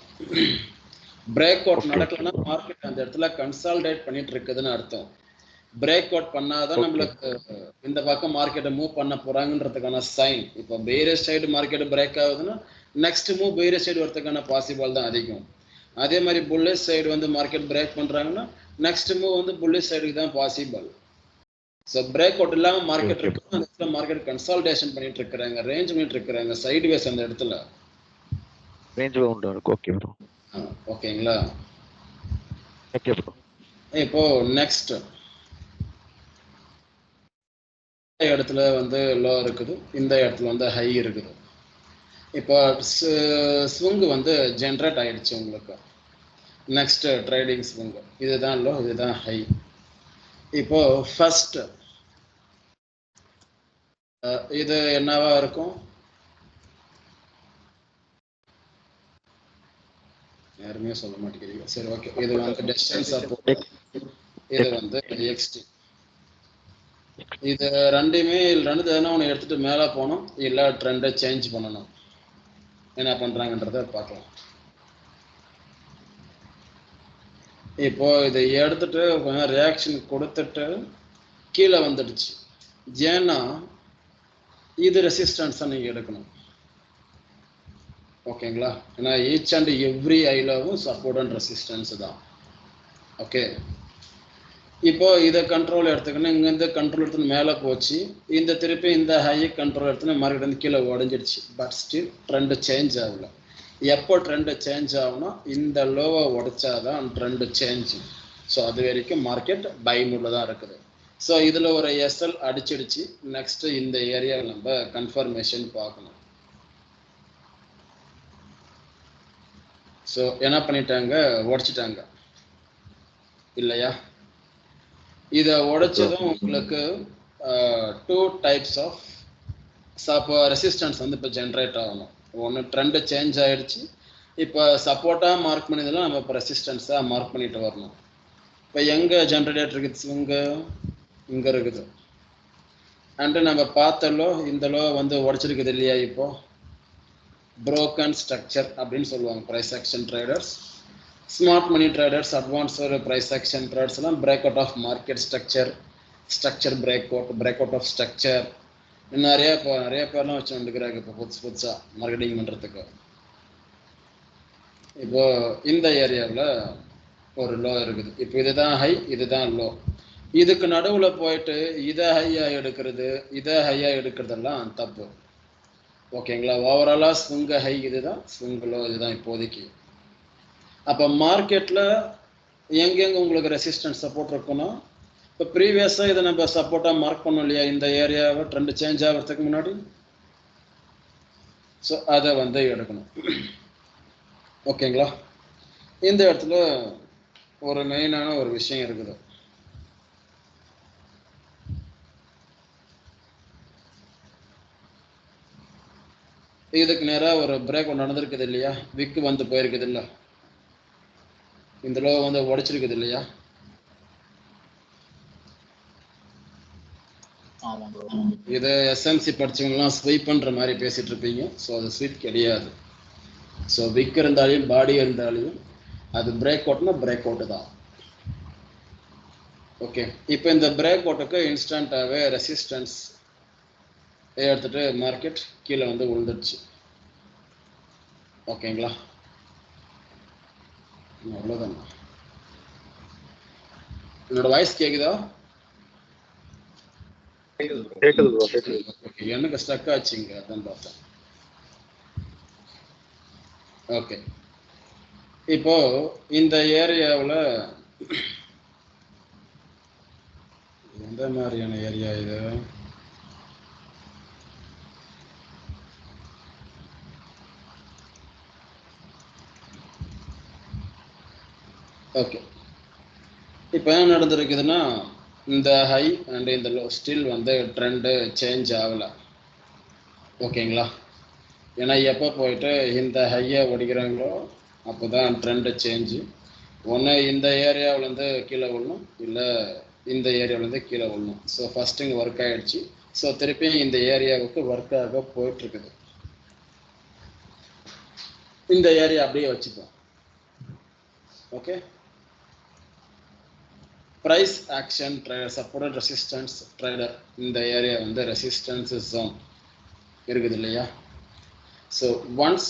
பிரேக் அவுட் நடக்கலன்னா மார்க்கெட் அந்த இடத்துல கன்சால்டேட் பண்ணிட்டு இருக்குதுன்னு அர்த்தம். பிரேக் அவுட் பண்ணாதான் நம்மளுக்கு இந்த பக்கம் மார்க்கெட்டை மூவ் பண்ண போறாங்கன்றதுக்கான சைன். இப்போ பேரிஷ் சைடு மார்க்கெட் பிரேக் ஆகுதுன்னா நெக்ஸ்ட் மூவ் பேரிஷ் சைடு வரதுக்கான பாசிபிள் தான் அதிகம். அதே மாதிரி புல்லிஷ் சைடு வந்து மார்க்கெட் பிரேக் பண்றாங்கன்னா நெக்ஸ்ட் மூவ் வந்து புல்லிஷ் சைடுக்கு தான் பாசிபிள். ஸோ பிரேக் அவுட் இல்லாமல் மார்க்கெட் இருக்கு, அந்த இடத்துல மார்க்கெட் கன்சால்டேஷன் பண்ணிட்டு இருக்கிறாங்க, ரேஞ்ச் பண்ணிட்டு இருக்கிறாங்க, சைடு வேஸ் அந்த இடத்துல ரேஞ்ச் உண்டு. Okay bro. ஓகேங்களா? Okay bro. இப்போ நெக்ஸ்ட் இடத்துல வந்து லோ இருக்குது, இந்த இடத்துல வந்து ஹை இருக்குது. இப்போ ஸ்விங் வந்து ஜென்ரேட் ஆயிடுச்சு உங்களுக்கு. நெக்ஸ்ட் ட்ரேடிங் ஸ்விங், இதுதான் லோ, இதுதான் ஹை. இப்போ ஃபர்ஸ்ட் இது என்னவா இருக்கும்? யாருமே சொல்ல மாட்டேங்கிறீங்க. சரி, ஓகே. இது வந்து டிஸ்டன்ஸ் சப்போர்ட், இது வந்து எக்ஸ்டி. இது ரெண்டுமே ரெண்டு எதனா ஒன்று எடுத்துட்டு மேலே போகணும், இல்லை ட்ரெண்டை சேஞ்ச் பண்ணணும். என்ன பண்றாங்கன்றத பார்க்கலாம். இப்போ இதை எடுத்துட்டு கொஞ்சம் ரியாக்ஷன் கொடுத்துட்டு கீழே வந்துடுச்சு. ஏன்னா இது ரெசிஸ்டன்ஸை நீங்க எடுக்கணும். ஓகேங்களா? ஏன்னா ஈச் அண்ட் எவ்ரி ஐலவும் சப்போர்ட் அண்ட் ரெசிஸ்டன்ஸ் தான். ஓகே, இப்போ இதை கண்ட்ரோல் எடுத்துக்கணும். இங்கேருந்து கண்ட்ரோல் எடுத்துன்னு மேலே போச்சு, இந்த திருப்பி இந்த ஹை கண்ட்ரோல் எடுத்துன்னு மார்க்கெட் வந்து கீழே உடஞ்சிடுச்சு. பட் ஸ்டில் ட்ரெண்டு சேஞ்ச் ஆகல. எப்போ ட்ரெண்டு சேஞ்ச் ஆகும்னா இந்த லோவை உடைச்சாதான் ட்ரெண்டு சேஞ்ச். ஸோ அது வரைக்கும் மார்க்கெட் பை மூடில் தான் இருக்குது. ஸோ இதில் ஒரு எஸ்எல் அடிச்சிடுச்சு. நெக்ஸ்ட் இந்த ஏரியாவில் நம்ம கன்ஃபர்மேஷன் பார்க்கணும். ஸோ என்ன பண்ணிட்டாங்க, உடைச்சிட்டாங்க இல்லையா? இதை உடைச்சதும் உங்களுக்கு 2 டைப்ஸ் ஆஃப் ரெசிஸ்டன்ஸ் வந்து இப்போ ஜென்ரேட் ஆகணும். ஒன்று ட்ரெண்டு சேஞ்ச் ஆகிடுச்சு, இப்போ சப்போர்ட்டாக மார்க் பண்ணியதெல்லாம் நம்ம இப்போ ரெசிஸ்டன்ஸாக மார்க் பண்ணிட்டு வரணும். இப்போ எங்கே ஜென்ரேட் இருக்குது? இங்கே இருக்குது. அண்டு நம்ம பார்த்தலோ இந்த லோ வந்து உடச்சிருக்குது இல்லையா? இப்போ புரோக்கன் ஸ்ட்ரக்சர் அப்படின்னு சொல்லுவாங்க price action traders. Smart money traders, advanced price action traders எல்லாம் break out of market structure break out of structure நிறைய பேர்லாம் வச்சு வந்துக்கிறாங்க இப்போ புதுசாக மார்க்கெட்டிங் பண்ணுறதுக்கு. இப்போ இந்த ஏரியாவில் ஒரு லோ இருக்குது. இப்போ இதுதான் ஹை, இதுதான் லோ. இதுக்கு நடுவில் போயிட்டு இதை ஹையாக எடுக்கிறதெல்லாம் தப்பு. ஓகேங்களா? ஓவராலாக ஸ்விங் ஹை இதுதான், ஸ்விங் லோ இதுதான் இப்போதைக்கு. அப்போ மார்க்கெட்டில் எங்கெங்கே உங்களுக்கு ரெசிஸ்டன்ஸ் சப்போர்ட் இருக்குன்னா, இப்போ ப்ரீவியஸாக இதை நம்ம சப்போர்ட்டாக மார்க் பண்ணோம் இல்லையா? இந்த ஏரியாவை ட்ரெண்டு சேஞ்ச் ஆகிறதுக்கு முன்னாடி. ஸோ அதை வந்து எடுக்கணும். ஓகேங்களா? இந்த இடத்துல ஒரு மெயினான ஒரு விஷயம் இருக்குது. இதுக்கு நேராக ஒரு பிரேக் ஒன்று நடந்திருக்குது இல்லையா? விக்கு வந்து போயிருக்குது இல்லை? இந்த லோ வந்து உடைச்சிருக்குது இல்லையா? இது எஸ்எம்சி படிச்சவங்கலாம் ஸ்வீப் பண்ற மாதிரி பேசிட்டு இருப்பீங்க. ஸோ அது ஸ்வீப் கிடையாது. ஸோ விக் இருந்தாலையும் பாடி இருந்தாலையும் அது பிரேக் அவுட்னா பிரேக் அவுட்டு தான். ஓகே, இப்போ இந்த பிரேக் அவுட்டுக்கு இன்ஸ்டன்டாகவே ரெசிஸ்டன்ஸ் எடுத்துட்டு மார்க்கெட் கீழே வந்து விழுந்துடுச்சு. ஓகேங்களா? அவ்வளோதான். என்னோட வாய்ஸ் கேக்குதா? ஓகே, எனக்கு ஸ்டக் ஆச்சுங்க, அதான் பார்த்தேன். ஓகே, இப்போ இந்த ஏரியாவில் எந்த மாதிரியான ஏரியா இது? ஓகே, இப்போ என்ன நடந்திருக்குதுன்னா, இந்த ஹை அண்ட் இந்த லோ ஸ்டில் வந்து ட்ரெண்டு சேஞ்ச் ஆகலை. ஓகேங்களா? ஏன்னா எப்போ போயிட்டு இந்த ஹையை ஒடிக்கிறாங்களோ அப்போ தான் ட்ரெண்டு சேஞ்சு. ஒன்று இந்த ஏரியாவிலேருந்து கீழே விடணும், இல்லை இந்த ஏரியாவிலேருந்து கீழே விடணும். ஸோ ஃபஸ்ட்டு இங்கே ஒர்க் ஆகிடுச்சு. ஸோ திருப்பியும் இந்த ஏரியாவுக்கு ஒர்க் ஆக போயிட்டுருக்குது. இந்த ஏரியா அப்படியே வச்சுப்போம். Okay, price action trader, support resistance trader, இந்த ஏரியா வந்து ரெசிஸ்டன்ஸ் ஜோன் இருக்குது இல்லையா? ஸோ ஒன்ஸ்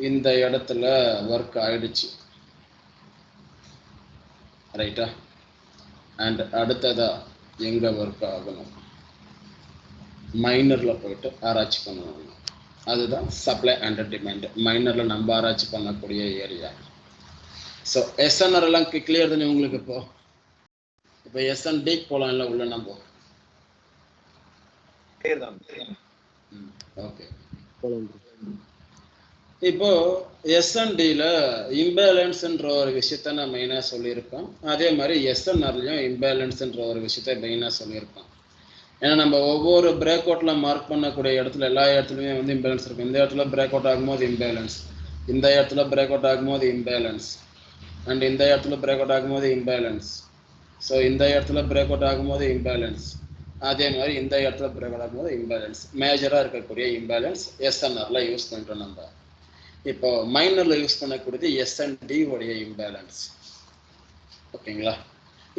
இந்த இடத்துல ஒர்க் ஆயிடுச்சு, ரைட்டா? அண்ட் அடுத்ததா எங்கே ஒர்க் ஆகணும்? மைனரில் போயிட்டு ஆராய்ச்சி பண்ணணும். அதுதான் சப்ளை அண்ட் டிமாண்ட். மைனரில் நம்ம ஆராய்ச்சி பண்ணக்கூடிய ஏரியா. ஸோ எஸ்என்ஆர் எல்லாம் கிளியர் தானே உங்களுக்கு? இப்போ எஸ்என்டி போகலாம் இல்லை உள்ள நம்ம? ஓகே. இப்போ எஸ்என்டியில் இம்பேலன்ஸ்ன்ற ஒரு விஷயத்த நான் மெயினாக சொல்லியிருக்கோம். அதே மாதிரி எஸ்என்ஆர்லையும் இம்பேலன்ஸ்ன்ற ஒரு விஷயத்த மெயினாக சொல்லியிருக்கோம். ஏன்னா நம்ம ஒவ்வொரு பிரேக் அவுட்டில் மார்க் பண்ணக்கூடிய இடத்துல எல்லா இடத்துலையுமே வந்து இம்பேலன்ஸ் இருக்கும். இந்த இடத்துல பிரேக் அவுட் ஆகும்போது இம்பேலன்ஸ், இந்த இடத்துல பிரேக் அவுட் ஆகும்போது இம்பேலன்ஸ், அண்ட் இந்த இடத்துல பிரேக் அவுட் ஆகும்போது இம்பேலன்ஸ். ஸோ இந்த இடத்துல பிரேக் அவுட் ஆகும்போது இம்பேலன்ஸ், அதே மாதிரி இந்த இடத்துல பிரேக் அவுட் ஆகும்போது இம்பேலன்ஸ். மேஜராக இருக்கக்கூடிய இம்பேலன்ஸ் எஸ்என்ஆரில் யூஸ் பண்ணிட்டோம் நம்ம. இப்போ மைனரில் யூஸ் பண்ணக்கூடியது எஸ்என்டி உடைய இம்பேலன்ஸ். ஓகேங்களா?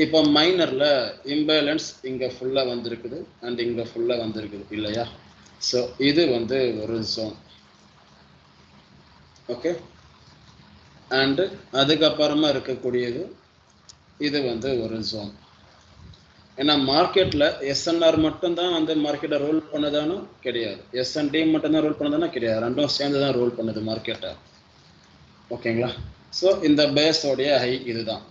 இப்போ மைனரில் இம்பேலன்ஸ் இங்கே ஃபுல்லாக வந்திருக்குது அண்ட் இங்கே ஃபுல்லாக வந்திருக்குது இல்லையா? ஸோ இது வந்து ஒரு ஜோன். ஓகே. அண்டு அதுக்கப்புறமா இருக்கக்கூடியது இது வந்து ஒரு ஜோன். ஏன்னா மார்க்கெட்டில் எஸ்என்ஆர் மட்டும்தான் வந்து மார்க்கெட்டை ரோல் பண்ணதானோ கிடையாது, எஸ்என்டி மட்டும்தான் ரோல் பண்ணதானோ கிடையாது, ரெண்டும் சேர்ந்து தான் ரோல் பண்ணுது மார்க்கெட்டை. ஓகேங்களா? ஸோ இந்த பேஸோடைய ஹை இதுதான்.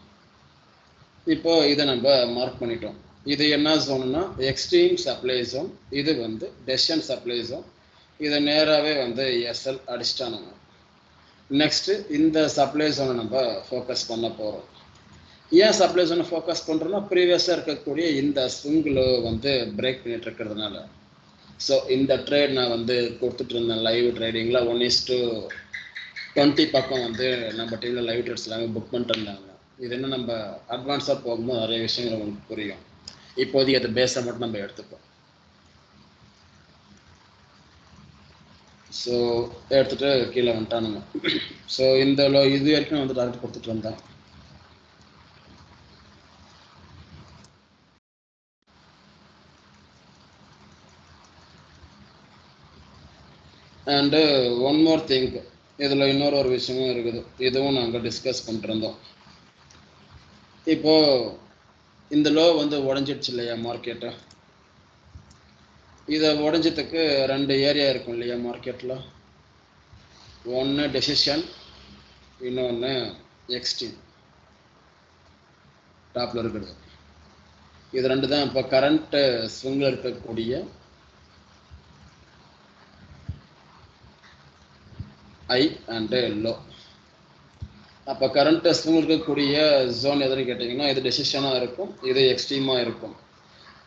இப்போ இதை நம்ம மார்க் பண்ணிட்டோம். இது என்ன ஜோன்னா எக்ஸ்ட்ரீம் சப்ளை ஜோன், இது வந்து டெசிஷன் சப்ளை ஜோன். இதை நேராகவே வந்து எஸ்எல் அடிச்சிட்டானுங்க. நெக்ஸ்ட்டு இந்த சப்ளை ஜோனை நம்ம ஃபோக்கஸ் பண்ண போகிறோம். ஏன் சப்ளை ஜோனை ஃபோக்கஸ் பண்ணுறோன்னா ப்ரீவியஸாக இருக்கக்கூடிய இந்த ஸ்விங்கில் வந்து பிரேக் பண்ணிட்டு இருக்கிறதுனால. ஸோ இந்த ட்ரேட் நான் வந்து கொடுத்துட்டு இருந்தேன் லைவ் ட்ரேடிங்கில் 1:20 பக்கம் வந்து நம்ம டீமில் லைவ் ட்ரேட்ஸ் எல்லாமே புக் பண்ணிட்டு இருந்தாங்க. இது என்ன நம்ம அட்வான்ஸாக போகும்போது நிறைய விஷயங்கள் உங்களுக்கு புரியும். இப்போதைக்கு அது பேஸை மட்டும் நம்ம எடுத்துப்போம். ஸோ எடுத்துகிட்டு கீழே வந்துட்டானுங்க. ஸோ இந்த இது வரைக்கும் வந்து டார்கெட் கொடுத்துட்டு இருந்தேன். அண்டு ஒன் மோர் திங், இதில் இன்னொரு ஒரு விஷயமும் இருக்குது, இதுவும் நாங்கள் டிஸ்கஸ் பண்ணிருந்தோம். இப்போது இந்த லோ வந்து உடஞ்சிடுச்சு இல்லையா மார்க்கெட்டை? இதை உடஞ்சதுக்கு ரெண்டு ஏரியா இருக்கும் இல்லையா மார்க்கெட்டில்? ஒன்று டெசிஷன், இன்னொன்று எக்ஸ்ட்ரீம் டாப்பில் இருக்கிறது. இது ரெண்டு தான் இப்போ கரண்ட்டு ஸ்விங்கில் இருக்கக்கூடிய ஐ அண்டு லோ. அப்போ கரண்ட் ஸ்விங் இருக்கக்கூடிய ஜோன் எதுன்னு கேட்டிங்கன்னா இது டெசிஷனாக இருக்கும், இது எக்ஸ்ட்ரீமாக இருக்கும்.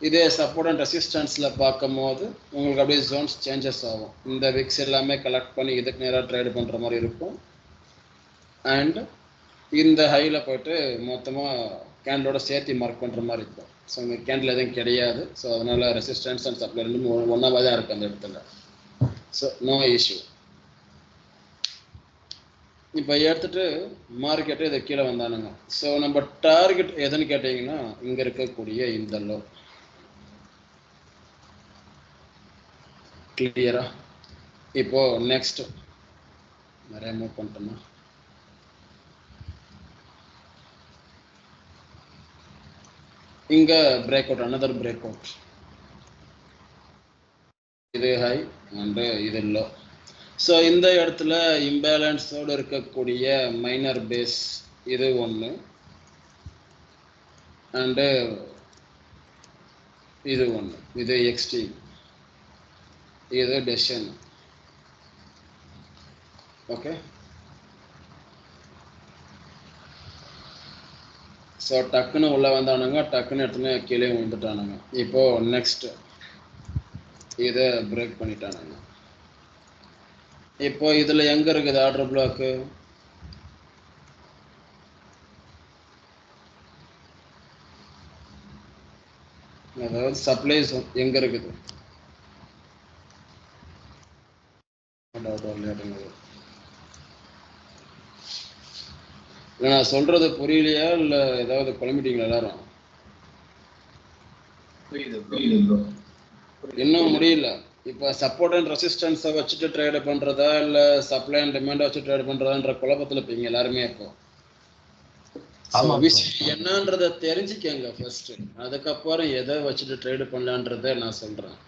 இதே சப்போர்ட் அண்ட் ரெசிஸ்டன்ஸில் பார்க்கும் போது உங்களுக்கு அப்படியே ஜோன்ஸ் சேஞ்சஸ் ஆகும். இந்த விக்ஸ் எல்லாமே கலெக்ட் பண்ணி இதுக்கு நேராக ட்ரேட் பண்ணுற மாதிரி இருக்கும். அண்ட் இந்த ஹையில் போய்ட்டு மொத்தமாக கேண்டலோட சேர்த்து மார்க் பண்ணுற மாதிரி இருக்கும். ஸோ உங்கள் கேண்டில் எதுவும் கிடையாது. ஸோ அதனால் ரெசிஸ்டன்ஸ் அண்ட் சப்ளை ரெண்டும் ஒன்றாவே தான் இருக்குது அந்த இடத்துல. So no issue. இப்போ எடுத்துட்டு மார்க்கெட்டு இதை கீழே வந்தானுங்க. ஸோ நம்ம டார்கெட் எதுன்னு கேட்டிங்கன்னா இங்கே இருக்கக்கூடிய இந்த லோ. கிளியரா? இப்போ நெக்ஸ்ட் நிறைய மூவ் பண்ணிட்டோம்னா இங்கே break out, another break out. இது ஹை அண்டு இது லோ. ஸோ இந்த இடத்துல இம்பேலன்ஸோடு இருக்கக்கூடிய மைனர் பேஸ் இது ஒன்று அண்டு இது ஒன்று, இது எக்ஸ்ட்ரீம், இது டெசிஷன். ஓகே. ஸோ டக்குன்னு உள்ளே வந்தானுங்க, டக்குன்னு எடுத்துன்னு கீழே வந்துட்டானுங்க. இப்போது நெக்ஸ்ட் இதை பிரேக் பண்ணிட்டானுங்க. இப்போ இதில் எங்கே இருக்குது ஆர்டர் பிளாக்கு? அதாவது சப்ளை எங்கே இருக்குது? நான் சொல்றது புரியலையா இல்லை ஏதாவது குழம்பிட்டீங்களா எல்லாரும்? இன்னும் முடியல. இப்போ சப்போர்ட் அண்ட் ரெசிஸ்டன்ஸை வச்சுட்டு ட்ரேட் பண்ணுறதா இல்லை சப்ளை அண்ட் டிமாண்டை வச்சு ட்ரேட் பண்ணுறதான்ற குழப்பத்தில் இருப்பீங்க எல்லாருமே. இப்போ என்னன்றதை தெரிஞ்சுக்கங்க ஃபர்ஸ்ட், அதுக்கப்புறம் எதை வச்சுட்டு ட்ரேடு பண்ணலான்றதை நான் சொல்கிறேன்.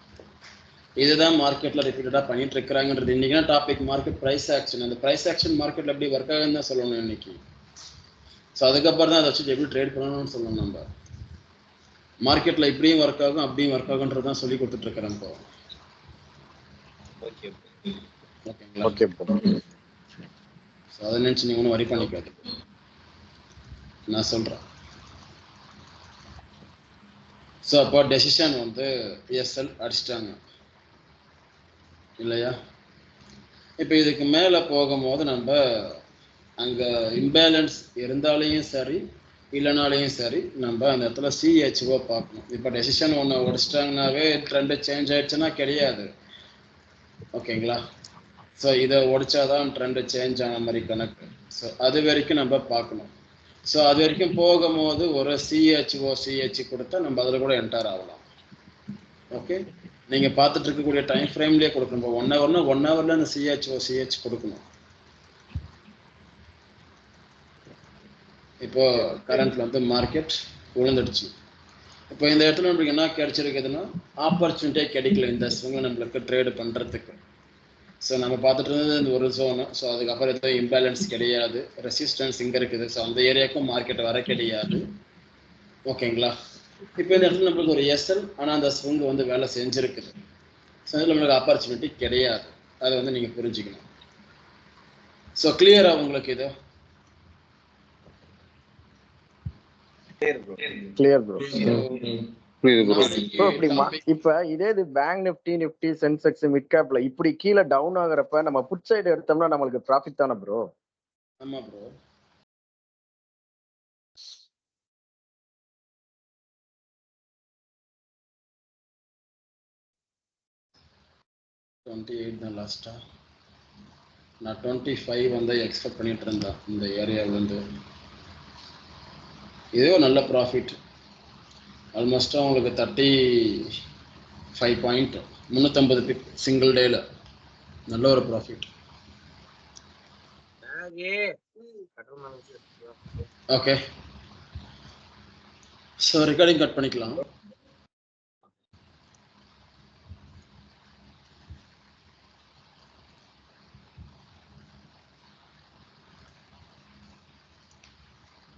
இதுதான் மார்க்கெட்டில் ரிப்பீட்டடாக பண்ணிட்டு இருக்கிறாங்கன்றது. இன்றைக்கி டாபிக் மார்க்கெட் ப்ரைஸ் ஆக்ஷன். அந்த ப்ரைஸ் ஆக்ஷன் மார்க்கெட்டில் எப்படி ஒர்க் ஆகுதுன்னு தான் சொல்லணும். இன்னைக்கு ஸோ அதுக்கப்புறம் தான் அதை வச்சுட்டு எப்படி ட்ரேட் பண்ணணும்னு சொல்லணும். நம்ம மார்க்கெட்டில் இப்படியும் ஒர்க் ஆகும் அப்படியும் ஒர்க் ஆகுன்றது தான் சொல்லி கொடுத்துட்ருக்குறேன் இப்போ. ஓகேங்களா? Okay bro. ஸோ அதை நினச்சி நீங்கள் ஒன்றும் வரி பண்ணிக்காது, நான் சொல்கிறேன். ஸோ அப்போ டெசிஷன் வந்து எஸ்எல் அடிச்சிட்டாங்க இல்லையா? இப்போ இதுக்கு மேலே போகும்போது நம்ம அங்கே இம்பேலன்ஸ் இருந்தாலையும் சரி இல்லைனாலையும் சரி நம்ம அந்த இடத்துல சிஹெச்ஓ பார்க்கணும். இப்போ டெசிஷன் ஒன்று உடைச்சிட்டாங்கனாவே ட்ரெண்டு சேஞ்ச் ஆயிடுச்சுன்னா கிடையாது. ஓகேங்களா? ஸோ இதை உடைச்சாதான் ட்ரெண்டு சேஞ்ச் ஆன மாதிரி கணக்கு. ஸோ அது வரைக்கும் நம்ம பார்க்கணும். ஸோ அது வரைக்கும் போகும்போது ஒரு சிஹெச் கொடுத்தா நம்ம அதில் கூட என்டர் ஆகலாம். ஓகே, நீங்கள் பார்த்துட்டு இருக்கக்கூடிய டைம் ஃப்ரேம்லேயே கொடுக்கணும். இப்போ 1 ஹவர்னா 1 ஹவரில் அந்த சிஹெச் கொடுக்கணும். இப்போ கரண்ட்ல வந்து மார்க்கெட் விழுந்துடுச்சு. இப்போ இந்த இடத்துல நம்மளுக்கு என்ன கிடைச்சிருக்குதுன்னா ஆப்பர்ச்சுனிட்டியே கிடைக்கல இந்த ஸ்விங்கை நம்மளுக்கு ட்ரேடு பண்ணுறதுக்கு. ஸோ நம்ம பார்த்துட்டு இருந்தது இந்த ஒரு ஜோனு. ஸோ அதுக்கப்புறம் எதுவும் இம்பேலன்ஸ் கிடையாது, ரெசிஸ்டன்ஸ் இங்கே இருக்குது. ஸோ அந்த ஏரியாவுக்கும் மார்க்கெட் வர கிடையாது. ஓகேங்களா? இப்போ இந்த இடத்துல நம்மளுக்கு ஒரு எஸ்எல், ஆனால் அந்த ஸ்விங் வந்து வேலை செஞ்சுருக்குது. ஸோ அதில் நம்மளுக்கு ஆப்பர்ச்சுனிட்டி கிடையாது. அதை வந்து நீங்கள் புரிஞ்சுக்கணும். ஸோ கிளியரா உங்களுக்கு இது? Clear bro. புரியுது ப்ரோ. இப்ப இதே இது பேங்க் நிஃப்டி சென்செக்ஸ் மிட் கேப்ல இப்படி கீழே டவுன் ஆகுறப்ப நம்ம புட் சைடு எடுத்தோம்னா நம்மளுக்கு ப்ராஃபிட் தானே ப்ரோ? ஆமா ப்ரோ. தான் லாஸ்டா நான் 25 வந்து எக்ஸ்பெக்ட் பண்ணிட்டு இருந்தேன் இந்த ஏரியாவில் வந்து. இதே ஒரு நல்ல ப்ராஃபிட், ஆல்மோஸ்ட்டாக உங்களுக்கு 35 பாயிண்ட் 350 பிப் சிங்கிள் டேல நல்ல ஒரு profit. Okay, so recording cut பண்ணிக்கலாம்.